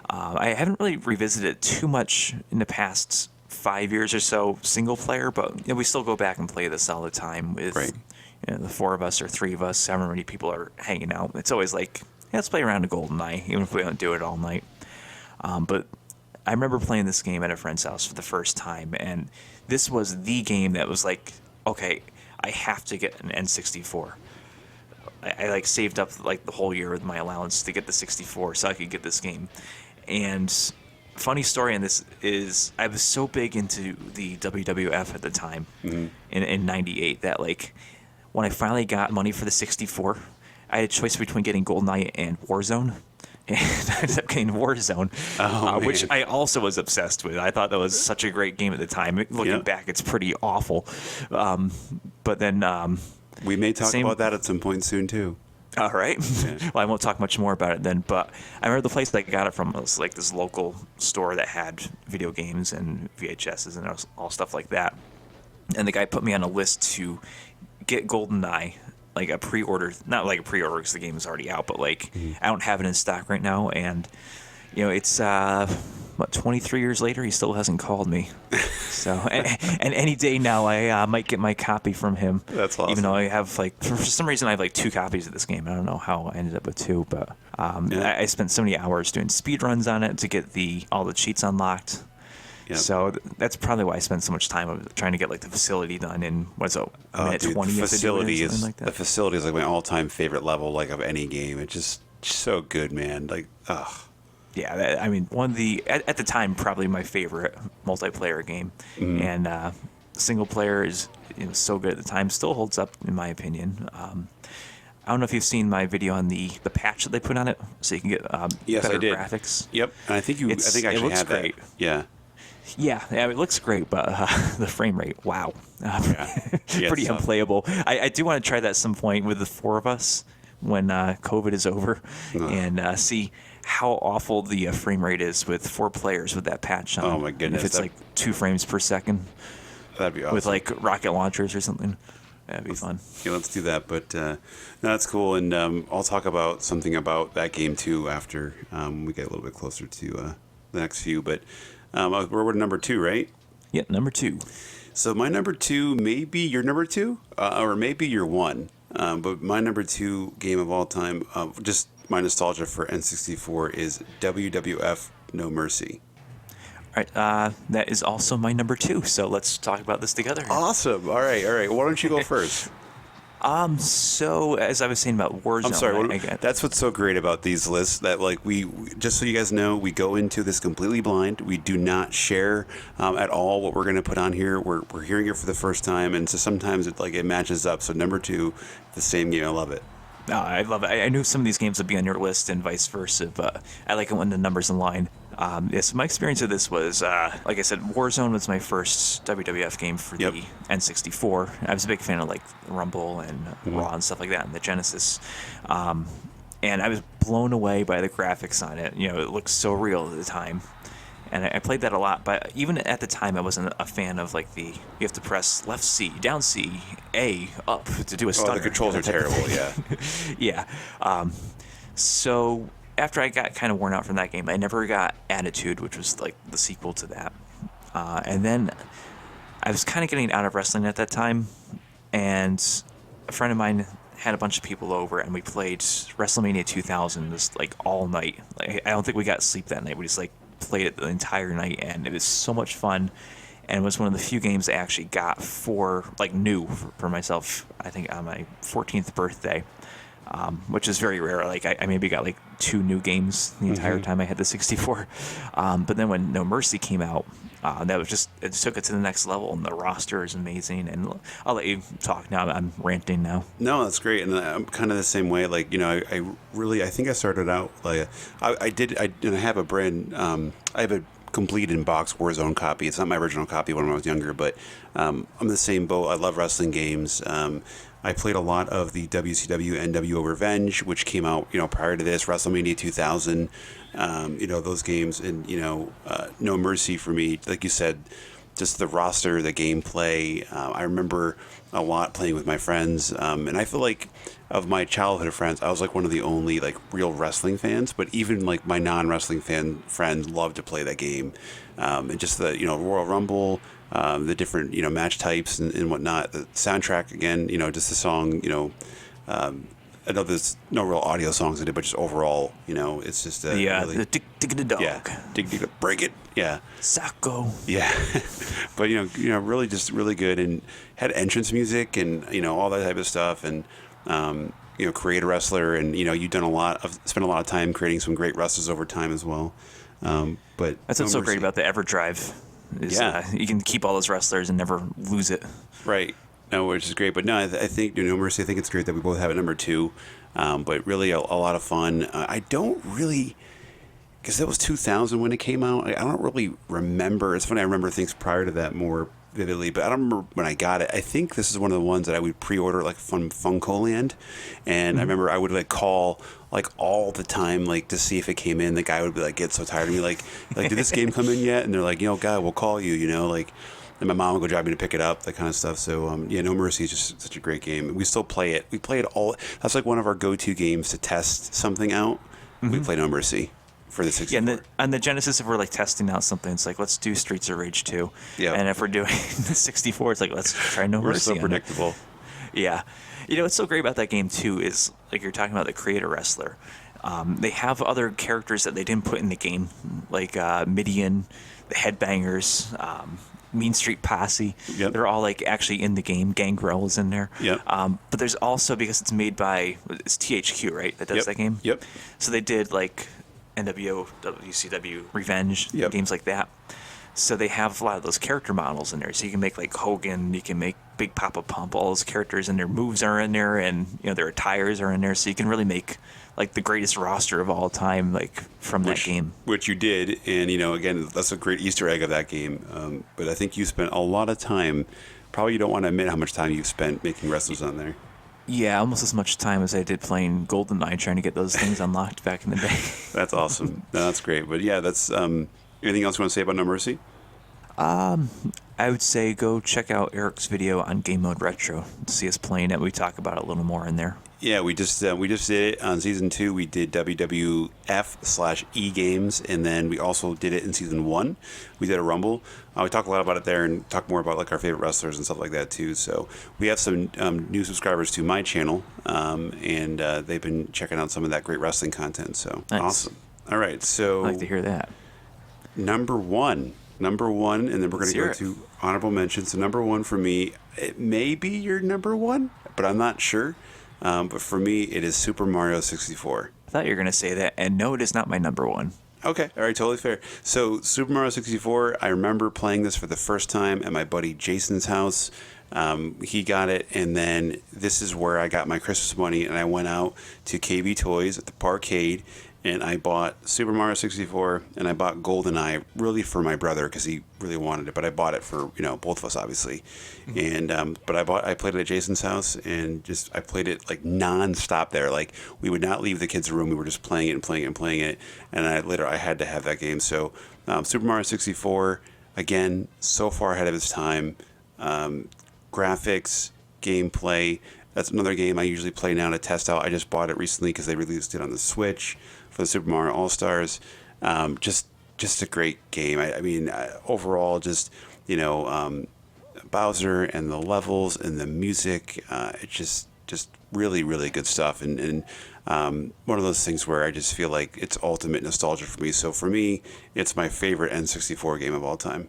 A: I haven't really revisited it too much in the past 5 years or so, single player, but we still go back and play this all the time with the 4 of us or 3 of us, however many people are hanging out. It's always like, let's play around a Goldeneye, even if we don't do it all night. But I remember playing this game at a friend's house for the first time, and this was the game that was like, okay, I have to get an N64. I like saved up like the whole year with my allowance to get the 64 so I could get this game. And funny story on this is I was so big into the WWF at the time in 98 that like when I finally got money for the 64, I had a choice between getting Goldeneye and Warzone. And I ended up getting Warzone, which I also was obsessed with. I thought that was such a great game at the time. Looking back, it's pretty awful. But then...
B: we may talk about that at some point soon, too.
A: All right. Yeah. Well, I won't talk much more about it then. But I remember the place that I got it from was like this local store that had video games and VHSs and all stuff like that. And the guy put me on a list to get Goldeneye, like a pre-order, not like a pre-order because the game is already out, but like I don't have it in stock right now. And, it's, 23 years later, he still hasn't called me. So, and any day now, I might get my copy from him.
B: That's awesome.
A: Even though I have for some reason, I have like 2 copies of this game. I don't know how I ended up with 2, but I spent so many hours doing speed runs on it to get all the cheats unlocked. Yep. So that's probably why I spent so much time trying to get like the facility done in minute 20.
B: The facility is
A: like that.
B: The facility is like my all-time favorite level, like of any game. It's just so good, man. Like, ugh.
A: Yeah, one of the at the time probably my favorite multiplayer game, and single player is so good at the time. Still holds up in my opinion. I don't know if you've seen my video on the patch that they put on it, so you can get better graphics.
B: Yep, and I think I actually have that.
A: Great.
B: Yeah.
A: Yeah, it looks great, but the frame rate, wow. Pretty unplayable. I do want to try that at some point with the 4 of us when COVID is over and see how awful the frame rate is with 4 players with that patch on.
B: Oh, my goodness.
A: If it's like 2 frames per second.
B: That'd be awesome.
A: With like rocket launchers or something. That'd be fun.
B: Yeah, let's do that. But no, that's cool. And I'll talk about something about that game too after we get a little bit closer to the next few. But we're at number 2, right?
A: Yeah, number 2.
B: So my number 2 may be your number 2, or maybe your 1. But my number 2 game of all time, just my nostalgia for N64, is WWF No Mercy.
A: All right, that is also my number 2. So let's talk about this together.
B: Awesome. All right. Why don't you go first?
A: So as I was saying about Warzone,
B: I'm sorry.
A: I
B: That's what's so great about these lists. That like we just so you guys know, we go into this completely blind. We do not share at all what we're going to put on here. We're hearing it for the first time, and so sometimes it matches up. So number 2, the same game. I love it.
A: I love it. I knew some of these games would be on your list and vice versa, but I like it when the numbers align. So my experience of this was, like I said, Warzone was my first WWF game for the N64. I was a big fan of like Rumble and Raw and stuff like that, and the Genesis. And I was blown away by the graphics on it. It looked so real at the time. And I played that a lot, but even at the time, I wasn't a fan of like you have to press left C, down C, A, up to do a stunner.
B: Oh, the controls are terrible, yeah.
A: Yeah. So after I got kind of worn out from that game, I never got Attitude, which was like the sequel to that. And then I was kind of getting out of wrestling at that time, and a friend of mine had a bunch of people over, and we played WrestleMania 2000 just like all night. Like, I don't think we got sleep that night. We just like played it the entire night, and it was so much fun, and it was one of the few games I actually got for myself, I think on my 14th birthday, which is very rare. Like I maybe got like 2 new games the entire time I had the 64, but then when No Mercy came out, that was just, it took it to the next level, and the roster is amazing. And I'll let you talk now. I'm ranting now.
B: No, that's great, and I'm kind of the same way. Like I think I started out like I have a brand. I have a complete in-box Warzone copy. It's not my original copy when I was younger, but I'm the same boat. I love wrestling games. I played a lot of the WCW NWO Revenge, which came out, prior to this, WrestleMania 2000, those games, and, No Mercy for me, like you said, just the roster, the gameplay. I remember a lot playing with my friends, and I feel like of my childhood friends, I was like one of the only like real wrestling fans, but even like my non-wrestling friends loved to play that game, and just the, Royal Rumble, the different, match types and whatnot. The soundtrack, again, just the song, I know there's no real audio songs in it, but just overall, it's just really,
A: the dig dog.
B: Yeah, dig break it. Yeah,
A: Sacco.
B: Yeah, but really just really good, and had entrance music and all that type of stuff, and create a wrestler, and you've done spent a lot of time creating some great wrestlers over time as well. But
A: that's what's so great about the EverDrive. You can keep all those wrestlers and never lose it.
B: Right. No, which is great. But no, I think No Mercy, I think it's great that we both have it number 2. But really a lot of fun. I don't really, because that was 2000 when it came out. I don't really remember. It's funny, I remember things prior to that more vividly, but I don't remember when I got it. I think this is one of the ones that I would pre-order like from Funkoland, and I remember I would like call like all the time, like to see if it came in. The guy would be like, get so tired of me, like did this game come in yet? And they're like, guy, we'll call you, like. And my mom would go drive me to pick it up, that kind of stuff. So, No Mercy is just such a great game. We still play it. We play it all. That's like one of our go-to games to test something out. We play No Mercy for the 64.
A: Yeah, and on the Genesis, if we're like testing out something, it's like, let's do Streets of Rage 2.
B: Yeah.
A: And if we're doing the 64, it's like, let's try No Mercy.
B: We're so predictable.
A: Yeah. What's so great about that game, too, is like you're talking about the creator wrestler. They have other characters that they didn't put in the game, like Midian, the Headbangers, Mean Street Posse.
B: Yep.
A: They're all like actually in the game. Gangrel is in there.
B: Yep.
A: But there's also, because it's made by, it's THQ, right, that does that game?
B: Yep.
A: So they did like NWO, WCW, Revenge,
B: Yep.
A: games like that. So they have a lot of those character models in there. So you can make like Hogan, you can make Big Papa Pump, all those characters, and their moves are in there, and their attires are in there. So you can really make like the greatest roster of all time, like from that game.
B: Which you did, and again, that's a great Easter egg of that game. But I think you spent a lot of time. Probably you don't want to admit how much time you've spent making wrestlers on there.
A: Yeah, almost as much time as I did playing Goldeneye, trying to get those things unlocked back in the day.
B: That's awesome. No, that's great. But yeah, that's anything else you want to say about No Mercy?
A: I would say go check out Eric's video on Game Mode Retro to see us playing it. We talk about it a little more in there.
B: Yeah, we just did it on season 2. We did WWF/E games, and then we also did it in season 1. We did a Rumble. We talk a lot about it there, and talk more about like our favorite wrestlers and stuff like that too. So we have some new subscribers to my channel, and they've been checking out some of that great wrestling content. So
A: nice.
B: Awesome. All right, so
A: I like to hear that.
B: Number one number one, and then we're going to go to honorable mentions. So number one for me, it may be your number one, but I'm not sure. But for me, it is Super Mario 64.
A: I thought you were going to say that, and no, it is not my number one.
B: Okay, all right, totally fair. So Super Mario 64, I remember playing this for the first time at my buddy Jason's house. He got it, and then this is where I got my Christmas money, and I went out to KB Toys at the Parkade, and I bought Super Mario 64, and I bought Goldeneye, really for my brother, because he really wanted it, but I bought it for, both of us, obviously. Mm-hmm. And, but I played it at Jason's house, and I played it, like, non-stop there. Like, we would not leave the kids' room. We were just playing it and playing it and playing it, and I had to have that game. So, Super Mario 64, again, so far ahead of its time. Graphics, gameplay, that's another game I usually play now to test out. I just bought it recently because they released it on the Switch for the Super Mario All-Stars. Just a great game. I mean, overall, just, Bowser and the levels and the music, it's just really, really good stuff. And one of those things where I just feel like it's ultimate nostalgia for me. So for me, it's my favorite N64 game of all time.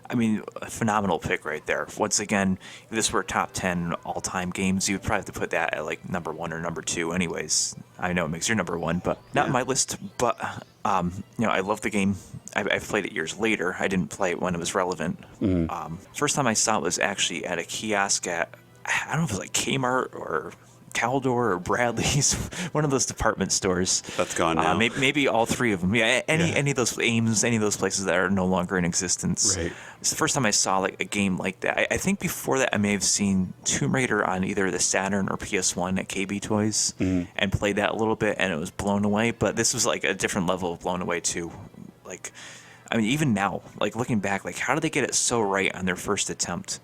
A: I mean, a phenomenal pick right there. Once again, if this were top 10 all-time games, you would probably have to put that at like number 1 or number 2 anyways. I know it makes your number 1, but not on my list. But, I love the game. I've played it years later. I didn't play it when it was relevant. Mm-hmm. First time I saw it was actually at a kiosk at, I don't know if it was like Kmart or Caldor or Bradley's, one of those department stores.
B: That's gone now.
A: Maybe all three of them. Yeah, any of those Ames, any of those places that are no longer in existence.
B: Right.
A: It's the first time I saw like a game like that. I think before that I may have seen Tomb Raider on either the Saturn or PS1 at KB Toys and played that a little bit, and it was blown away. But this was like a different level of blown away too. Like, I mean, even now, like looking back, like how did they get it so right on their first attempt?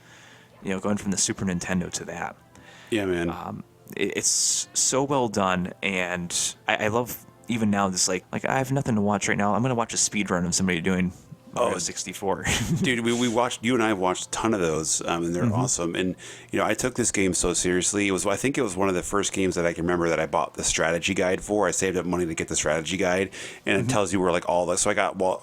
A: Going from the Super Nintendo to that.
B: Yeah, man.
A: It's so well done, and I love even now this like I have nothing to watch right now. I'm gonna watch a speed run of somebody doing Mario 64.
B: Dude, we watched, you and I have watched a ton of those, and they're awesome. And I took this game so seriously. I think it was one of the first games that I can remember that I bought the strategy guide for. I saved up money to get the strategy guide, and it tells you where like all that. So I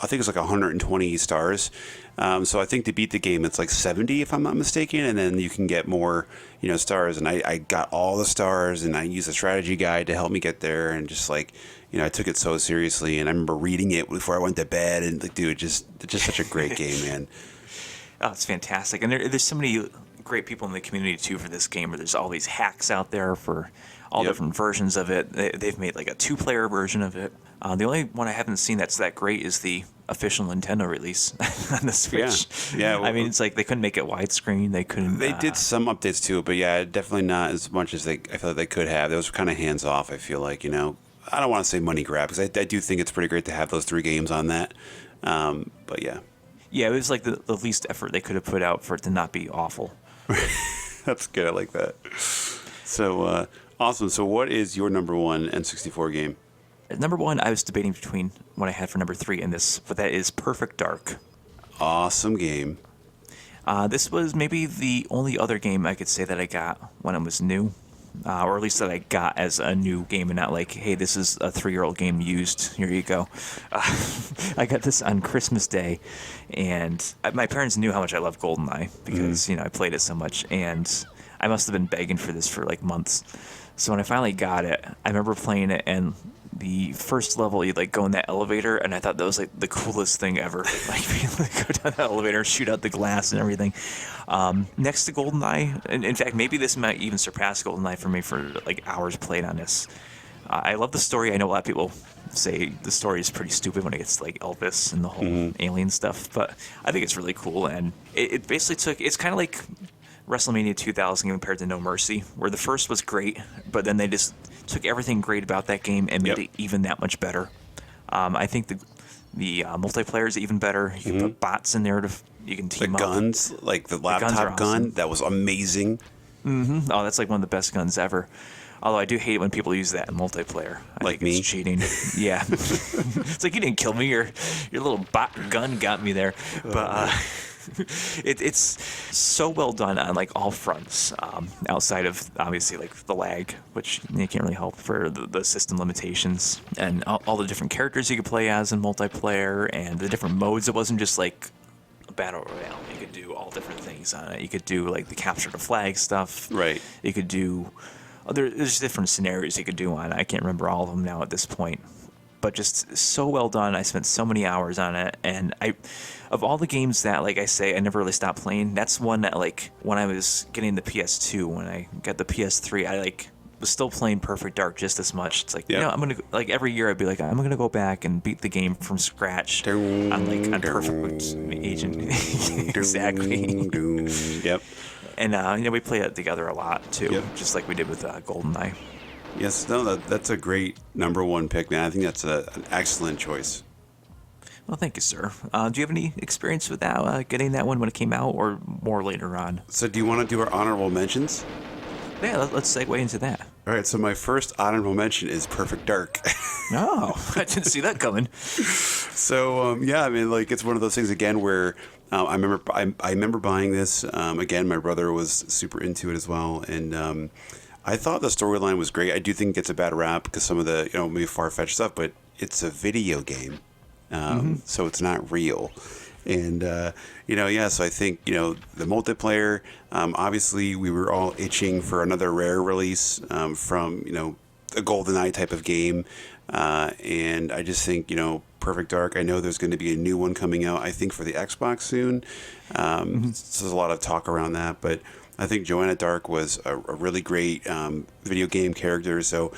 B: think it's like 120 stars. So I think to beat the game, it's like 70 if I'm not mistaken, and then you can get more, stars. And I got all the stars, and I used the strategy guide to help me get there, and just like, I took it so seriously. And I remember reading it before I went to bed, and like, dude, it's just such a great game, man.
A: Oh, it's fantastic, and there's so many great people in the community too for this game. Where there's all these hacks out there for all different versions of it. They've made like a 2-player version of it. The only one I haven't seen that's that great is the official Nintendo release on the Switch.
B: Yeah. Well,
A: I mean, it's like they couldn't make it widescreen. They couldn't.
B: They did some updates to it, but yeah, definitely not as much as I feel like they could have. It was kind of hands off. I feel like, I don't want to say money grab because I do think it's pretty great to have those 3 games on that. But yeah.
A: Yeah, it was like the least effort they could have put out for it to not be awful.
B: That's good. I like that. So awesome. So what is your number 1 N64 game?
A: Number 1, I was debating between what I had for number 3 and this, but that is Perfect Dark.
B: Awesome game.
A: This was maybe the only other game I could say that I got when it was new, or at least that I got as a new game and not like, hey, this is a 3-year-old game used. Here you go. I got this on Christmas Day, and my parents knew how much I love Goldeneye because, I played it so much, and I must have been begging for this for like months. So when I finally got it, I remember playing it, and the first level, you like go in that elevator, and I thought that was like the coolest thing ever. Like being able to go down that elevator, shoot out the glass and everything. Next to Goldeneye, and in fact, maybe this might even surpass Goldeneye for me for like hours played on this. I love the story. I know a lot of people say the story is pretty stupid when it gets to like Elvis and the whole alien stuff, but I think it's really cool. And it basically it's kind of like WrestleMania 2000 compared to No Mercy, where the first was great, but then they just took everything great about that game and made it even that much better. I think the multiplayer is even better. You can put bots in there you can team up.
B: The guns, like the laptop gun, that was amazing.
A: Mm-hmm. Oh, that's like one of the best guns ever. Although I do hate it when people use that in multiplayer. I
B: like
A: think
B: me?
A: It's cheating. Yeah. It's like, you didn't kill me. Your little bot gun got me there. But It's so well done on like all fronts, outside of obviously like the lag, which you can't really help for the system limitations, and all the different characters you could play as in multiplayer, and the different modes. It wasn't just like a battle royale. You could do all different things on it. You could do like the capture the flag stuff.
B: Right.
A: You could do there's different scenarios you could do on it. I can't remember all of them now at this point. But just so well done. I spent so many hours on it, and of all the games that, like I say, I never really stopped playing. That's one that, like, when I was getting the PS2, when I got the PS3, I like was still playing Perfect Dark just as much. It's like,
B: Yep.
A: I'm gonna, like, every year I'd be like, I'm gonna go back and beat the game from scratch on Perfect Agent. Exactly.
B: Yep.
A: And we play it together a lot too,
B: Yep.
A: just like we did with Goldeneye.
B: Yes, no, that's a great number one pick, man. I think that's an excellent choice.
A: Well, thank you, sir. Do you have any experience with that, getting that one when it came out, or more later on?
B: So do you want to do our honorable mentions?
A: Yeah, let's segue into that.
B: All right, so my first honorable mention is Perfect Dark.
A: Oh, I didn't see that coming.
B: So yeah, I mean, like, it's one of those things again where I remember buying this. Again, my brother was super into it as well, and I thought the storyline was great. I do think it gets a bad rap because some of the maybe far-fetched stuff, but it's a video game, so it's not real. And yeah, so I think the multiplayer. Obviously, we were all itching for another Rare release from a GoldenEye type of game, and I just think Perfect Dark. I know there's going to be a new one coming out. I think for the Xbox soon. So there's a lot of talk around that, but I think Joanna Dark was a really great video game character. So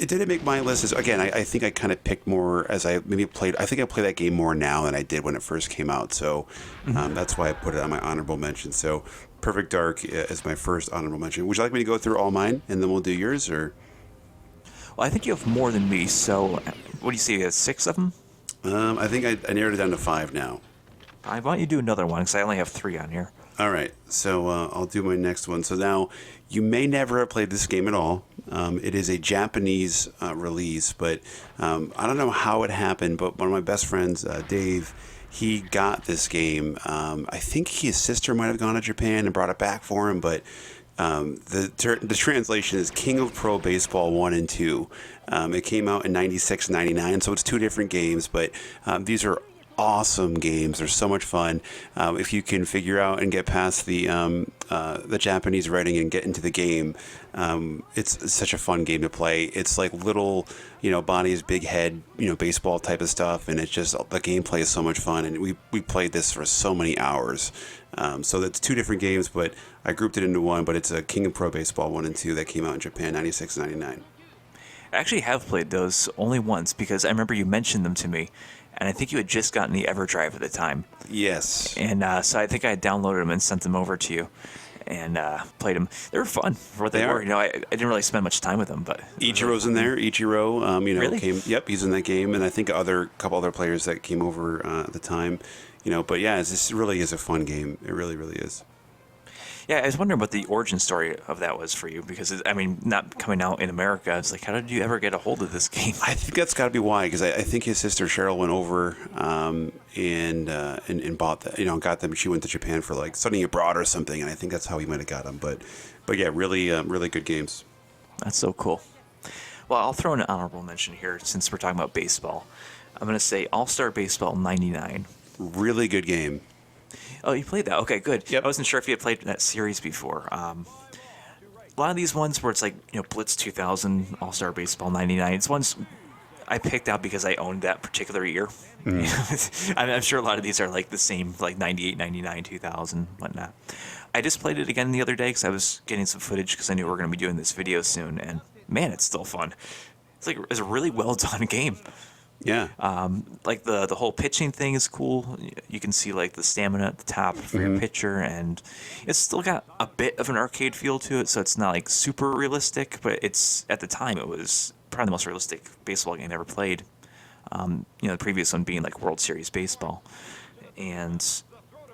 B: it didn't make my list. Again, I think I kind of picked more as I maybe played. I think I play that game more now than I did when it first came out. So that's why I put it on my honorable mention. So Perfect Dark is my first honorable mention. Would you like me to go through all mine and then we'll do yours, or?
A: Well, I think you have more than me. So what do you see? 6 of them?
B: I think I narrowed it down to 5 now.
A: Why don't you do another one? Because I only have 3 on here.
B: All right, so I'll do my next one. So now, you may never have played this game at all. It is a Japanese release, but I don't know how it happened, but one of my best friends, Dave, he got this game. I think his sister might have gone to Japan and brought it back for him, but the translation is King of Pro Baseball 1 and 2. It came out in 96, 99, so it's 2 different games, but these are awesome games. They're so much fun. If you can figure out and get past the Japanese writing and get into the game, it's such a fun game to play. It's like little, bodies, big head, baseball type of stuff, and it's just the gameplay is so much fun. And we played this for so many hours. So that's 2 different games, but I grouped it into one. But it's a King of Pro Baseball 1 and 2 that came out in Japan, 96, 99.
A: I actually have played those only once because I remember you mentioned them to me. And I think you had just gotten the EverDrive at the time.
B: Yes.
A: And so I think I had downloaded them and sent them over to you and played them. They were fun for what they were. I didn't really spend much time with them, but
B: Ichiro's in there. Ichiro,
A: Really?
B: Yep, he's in that game, and I think a couple other players that came over at the time, But yeah, this really is a fun game. It really, really is.
A: Yeah, I was wondering what the origin story of that was for you because, not coming out in America, it's like, how did you ever get a hold of this game?
B: I think that's got to be why, because I think his sister Cheryl went over and bought that, got them. She went to Japan for like studying abroad or something, and I think that's how he might have got them. But yeah, really, really good games.
A: That's so cool. Well, I'll throw in an honorable mention here since we're talking about baseball. I'm going to say All-Star Baseball 99.
B: Really good game.
A: Oh, you played that? Okay, good.
B: Yep.
A: I wasn't sure if you had played that series before. A lot of these ones where it's like, Blitz 2000, All-Star Baseball 99, it's ones I picked out because I owned that particular year. I'm sure a lot of these are like the same, like 98, 99, 2000, whatnot. I just played it again the other day because I was getting some footage because I knew we were going to be doing this video soon, and man, it's still fun. It's a really well done game.
B: Yeah.
A: Like the whole pitching thing is cool. You can see like the stamina at the top for your pitcher, and it's still got a bit of an arcade feel to it, so it's not like super realistic, but it's at the time it was probably the most realistic baseball game I ever played. The previous one being like World Series baseball, and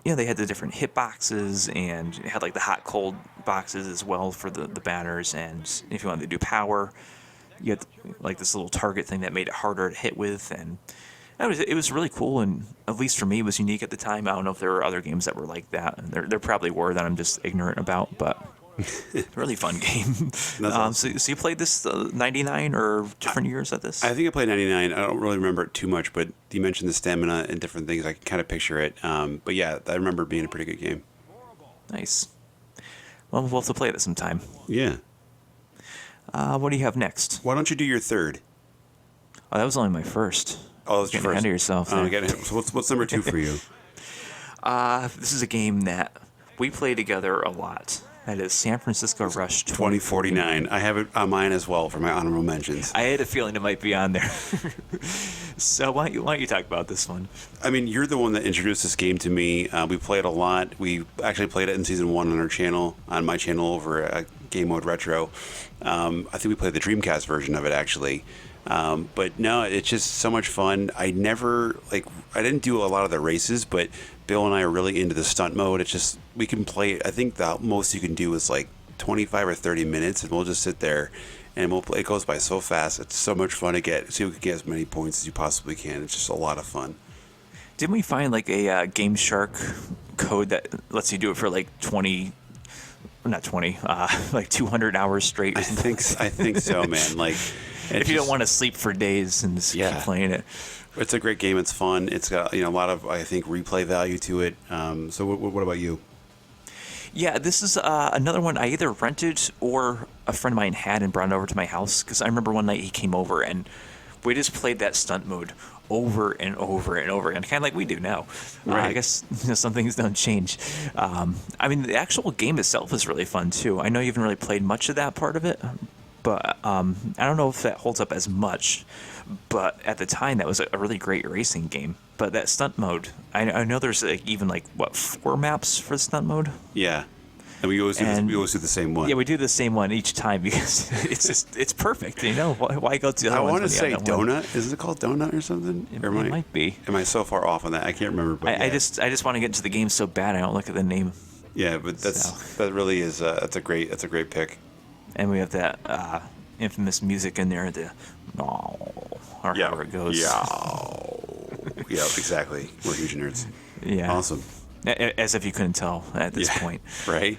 A: they had the different hit boxes, and it had like the hot cold boxes as well for the batters, and if you wanted to do power, you had like this little target thing that made it harder to hit with, and It was really cool, and at least for me, it was unique at the time. I don't know if there were other games that were like that. And there probably were that I'm just ignorant about, but really fun game.
B: Awesome.
A: So you played this 99 or different years at this?
B: I think I played 99. I don't really remember it too much, but you mentioned the stamina and different things. I can kind of picture it. But yeah, I remember it being a pretty good game.
A: Nice. Well, we'll have to play it sometime.
B: Yeah.
A: What do you have next?
B: Why don't you do your third?
A: Oh, that was only my first.
B: Oh, that's your
A: Getting
B: first.
A: ahead of yourself there.
B: So what's number 2 for you?
A: This is a game that we play together a lot. That is San Francisco Rush
B: 2049. I have it on mine as well for my honorable mentions.
A: I had a feeling it might be on there. So why don't you talk about this one?
B: I mean, you're the one that introduced this game to me. We play it a lot. We actually played it in season 1 on our channel, on my channel over at Game Mode Retro. I think we played the Dreamcast version of it actually. But no, it's just so much fun. I didn't do a lot of the races, but Bill and I are really into the stunt mode. It's just, we can play, I think the most you can do is like 25 or 30 minutes, and we'll just sit there and we'll play. It goes by so fast. It's so much fun to see if we can get as many points as you possibly can. It's just a lot of fun.
A: Didn't we find like a Game Shark code that lets you do it for like 20, not 20, like 200 hours straight?
B: I think so, man. Like,
A: if you don't want to sleep for days and just keep playing it.
B: It's a great game. It's fun. It's got a lot of, I think, replay value to it. So what about you?
A: Yeah, this is another one I either rented or a friend of mine had and brought it over to my house, because I remember one night he came over and we just played that stunt mode over and over and over again, kind of like we do now.
B: Right.
A: I guess some things don't change. I mean, the actual game itself is really fun too. I know you haven't really played much of that part of it, but I don't know if that holds up as much. But at the time, that was a really great racing game. But that stunt mode, I know there's even 4 maps for the stunt mode?
B: Yeah. And we always do the same one.
A: Yeah, we do the same one each time because it's perfect. Why go to the other
B: I
A: ones
B: want to say
A: one?
B: Donut. Is it called Donut or something?
A: It might be.
B: Am I so far off on that? I can't remember. But
A: I just want to get into the game so bad I don't look at the name.
B: Yeah, but that really is that's a great pick.
A: And we have that infamous music in there, or however it goes.
B: Yeah, exactly. We're huge nerds.
A: Yeah.
B: Awesome.
A: As if you couldn't tell at this point.
B: Right.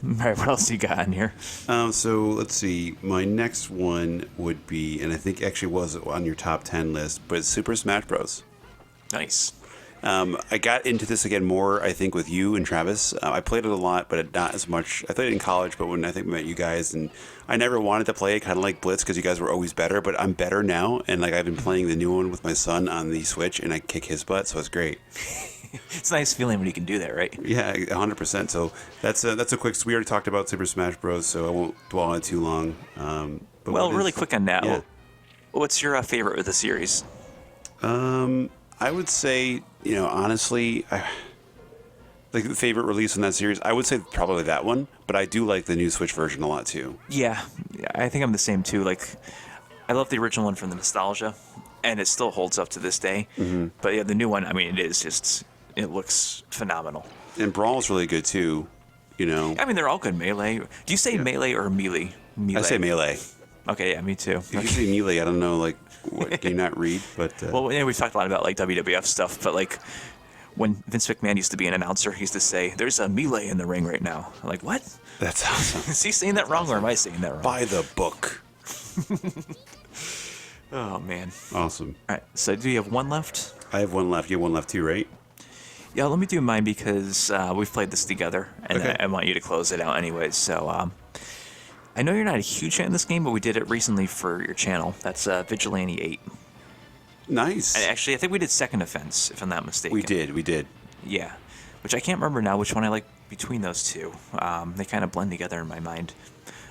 A: All right, what else you got in here?
B: So let's see. My next one would be, and I think actually was on your top 10 list, but it's Super Smash Bros.
A: Nice.
B: I got into this again more, I think, with you and Travis. I played it a lot, but not as much. I played it in college, but when I think we met you guys, and I never wanted to play it, kind of like Blitz, because you guys were always better, but I'm better now, and I've been playing the new one with my son on the Switch, and I kick his butt, so it's great.
A: It's a nice feeling when you can do that, right?
B: Yeah, 100%. So that's a quick. We already talked about Super Smash Bros., so I won't dwell on it too long.
A: Well, really quick on that.
B: Yeah.
A: What's your favorite of the series?
B: I would say, honestly, like the favorite release in that series, I would say probably that one, but I do like the new Switch version a lot too.
A: Yeah, I think I'm the same too. I love the original one from the nostalgia, and it still holds up to this day. Mm-hmm. But yeah, the new one, I mean, it looks phenomenal.
B: And Brawl's really good too,
A: I mean, they're all good. Melee. Do you say melee or melee?
B: I say melee.
A: Okay, yeah, me too.
B: If you say melee, I don't know, what can you not read? But
A: well, we've talked a lot about WWF stuff, but when Vince McMahon used to be an announcer, he used to say, "There's a melee in the ring right now." I'm like, what?
B: That's awesome.
A: Is he saying that wrong, or am I saying that wrong?
B: By the book.
A: Oh man.
B: Awesome.
A: All right. So do you have one left?
B: I have one left. You have one left too, right?
A: Yeah. Let me do mine because we've played this together, and
B: okay.
A: I want you to close it out anyways. So I know you're not a huge fan of this game, but we did it recently for your channel. That's Vigilante 8.
B: Nice.
A: And actually, I think we did Second Offense, if I'm not mistaken.
B: We did.
A: Yeah. Which I can't remember now which one I like between those two. They kind of blend together in my mind.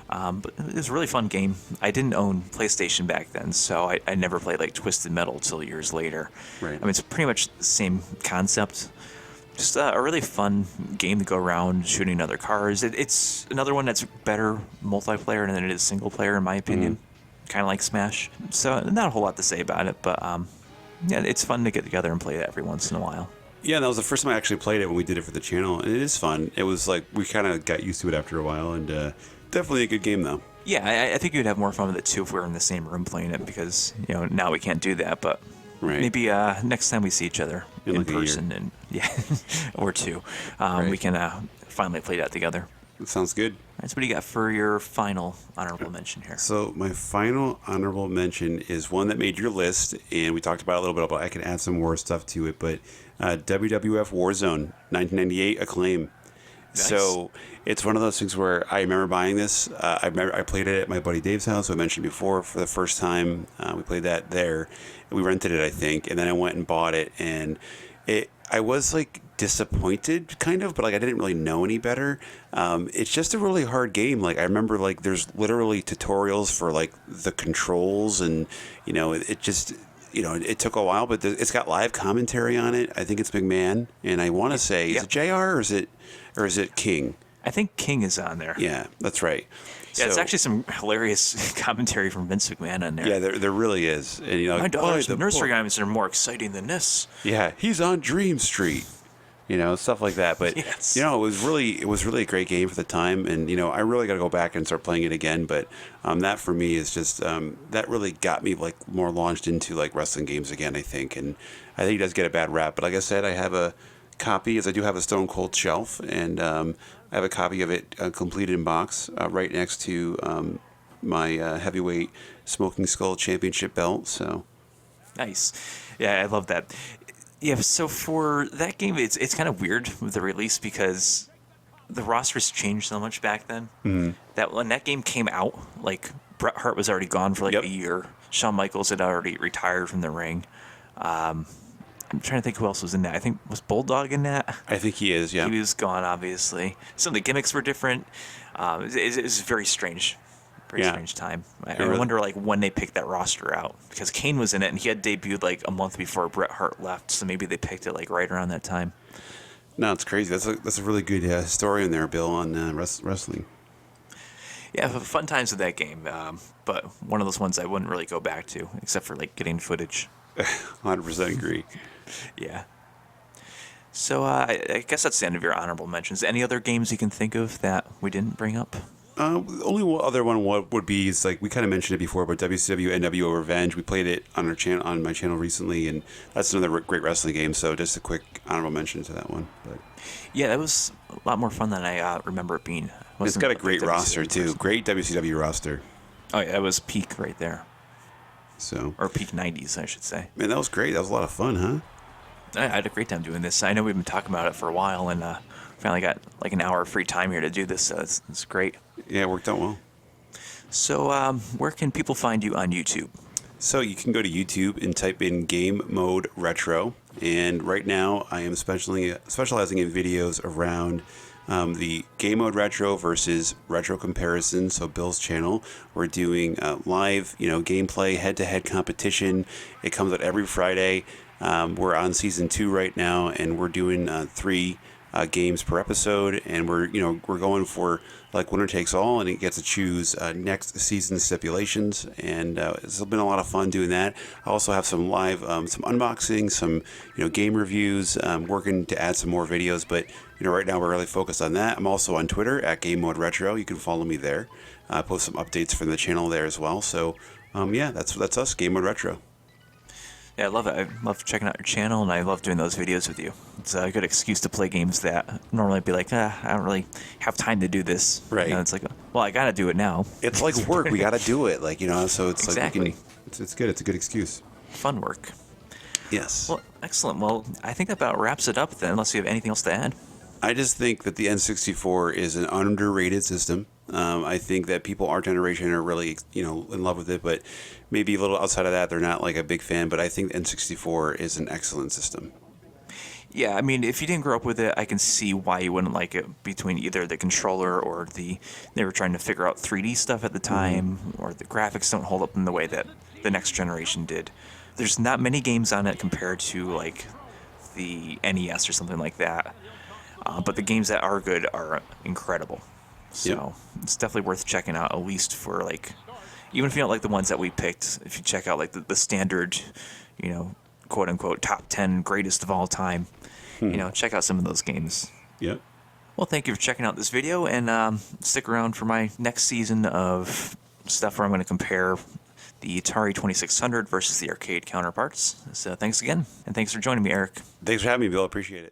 A: But it was a really fun game. I didn't own PlayStation back then, so I never played Twisted Metal till years later.
B: Right.
A: I mean, it's pretty much the same concept. Just a really fun game to go around shooting other cars. It's another one that's better multiplayer than it is single player, in my opinion. Kind of like Smash. So not a whole lot to say about it, but yeah, it's fun to get together and play it every once in a while.
B: Yeah, that was the first time I actually played it when we did it for the channel, and it is fun. It was we kind of got used to it after a while, and definitely a good game though.
A: Yeah, I think you'd have more fun with it too if we were in the same room playing it, because now we can't do that, but
B: Right.
A: Maybe next time we see each other
B: In
A: in
B: like a year.
A: person, and yeah, or two, we can finally play that together.
B: That sounds good.
A: All right, so what do you got for your final honorable mention here?
B: So my final honorable mention is one that made your list, and we talked about it a little bit, but I can add some more stuff to it. But WWF Warzone, 1998 Acclaim.
A: Nice.
B: So it's one of those things where I remember buying this. I played it at my buddy Dave's house, who I mentioned before, for the first time. We played that there. We rented it, I think, and then I went and bought it, and I was like disappointed, kind of, but like I didn't really know any better. It's just a really hard game. Like I remember, like there's literally tutorials for like the controls, and it just. It took a while, but it's got live commentary on it. I think it's McMahon, and I want to say, is it JR or is it King?
A: I think King is on there.
B: Yeah, that's right.
A: Yeah, it's actually some hilarious commentary from Vince McMahon on there.
B: Yeah, there really is. And
A: my daughter's nursery rhymes are more exciting than this.
B: Yeah, he's on Dream Street. Stuff like that. But
A: yes.
B: it was really a great game for the time, and I really got to go back and start playing it again. But that for me is just that really got me like more launched into like wrestling games again, I think. And I think it does get a bad rap. But like I said, I have a copy, as I do have a Stone Cold shelf, and I have a copy of it completed in box right next to my heavyweight Smoking Skull Championship belt. So
A: nice. Yeah, I love that. Yeah, so for that game, it's kind of weird with the release because the rosters changed so much back then. Mm-hmm. That when that game came out, like Bret Hart was already gone for like a year. Shawn Michaels had already retired from the ring. I'm trying to think who else was in that. I think was Bulldog in that.
B: I think he is. Yeah,
A: he was gone. Obviously, some of the gimmicks were different. It was very strange. Very strange time. I wonder like when they picked that roster out, because Kane was in it and he had debuted like a month before Bret Hart left, so maybe they picked it like right around that time.
B: No, it's crazy. That's a really good story in there, Bill, on wrestling.
A: Yeah, fun times with that game, but one of those ones I wouldn't really go back to, except for like getting footage.
B: 100% agree.
A: Yeah. So I guess that's the end of your honorable mentions. Any other games you can think of that we didn't bring up?
B: The only other one would be is like we kind of mentioned it before, but WCW NWO Revenge. We played it on my channel recently, and that's another great wrestling game. So just a quick honorable mention to that one. But
A: yeah, that was a lot more fun than I remember it being.
B: It's got a great roster too. Great WCW roster.
A: Oh yeah, that was peak right there.
B: So
A: or peak '90s, I should say.
B: Man, that was great. That was a lot of fun, huh?
A: I had a great time doing this. I know we've been talking about it for a while, and finally got like an hour of free time here to do this. So it's great.
B: Yeah, it worked out well.
A: So where can people find you on YouTube?
B: So you can go to YouTube and type in Game Mode Retro. And right now I am specializing in videos around the Game Mode Retro versus Retro Comparison. So Bill's channel, we're doing live, gameplay, head-to-head competition. It comes out every Friday. We're on season 2 right now, and we're doing 3 games per episode, and we're going for like winner takes all, and it gets to choose next season's stipulations, and it's been a lot of fun doing that. I also have some live some unboxing, some game reviews, working to add some more videos, but right now we're really focused on that. I'm also on Twitter at Game Mode Retro. You can follow me there. I post some updates from the channel there as well. So that's us, Game Mode Retro.
A: Yeah, I love it. I love checking out your channel, and I love doing those videos with you. It's a good excuse to play games that normally I'd be like, I don't really have time to do this.
B: Right.
A: It's like, well, I got to do it now.
B: It's like work. We got to do it. So it's
A: exactly.
B: Like it's good. It's a good excuse.
A: Fun work.
B: Yes.
A: Well, excellent. Well, I think that about wraps it up then, unless you have anything else to add.
B: I just think that the N64 is an underrated system. I think that people our generation are really, in love with it, but maybe a little outside of that, they're not like a big fan. But I think N64 is an excellent system.
A: Yeah, I mean, if you didn't grow up with it, I can see why you wouldn't like it between either the controller or they were trying to figure out 3D stuff at the time, or the graphics don't hold up in the way that the next generation did. There's not many games on it compared to like the NES or something like that. But the games that are good are incredible. So It's definitely worth checking out, at least for like, even if you don't like the ones that we picked, if you check out like the standard, quote unquote top 10 greatest of all time, check out some of those games.
B: Yep.
A: Well, thank you for checking out this video, and stick around for my next season of stuff where I'm going to compare the Atari 2600 versus the arcade counterparts. So thanks again, and thanks for joining me, Eric.
B: Thanks for having me, Bill. Appreciate it.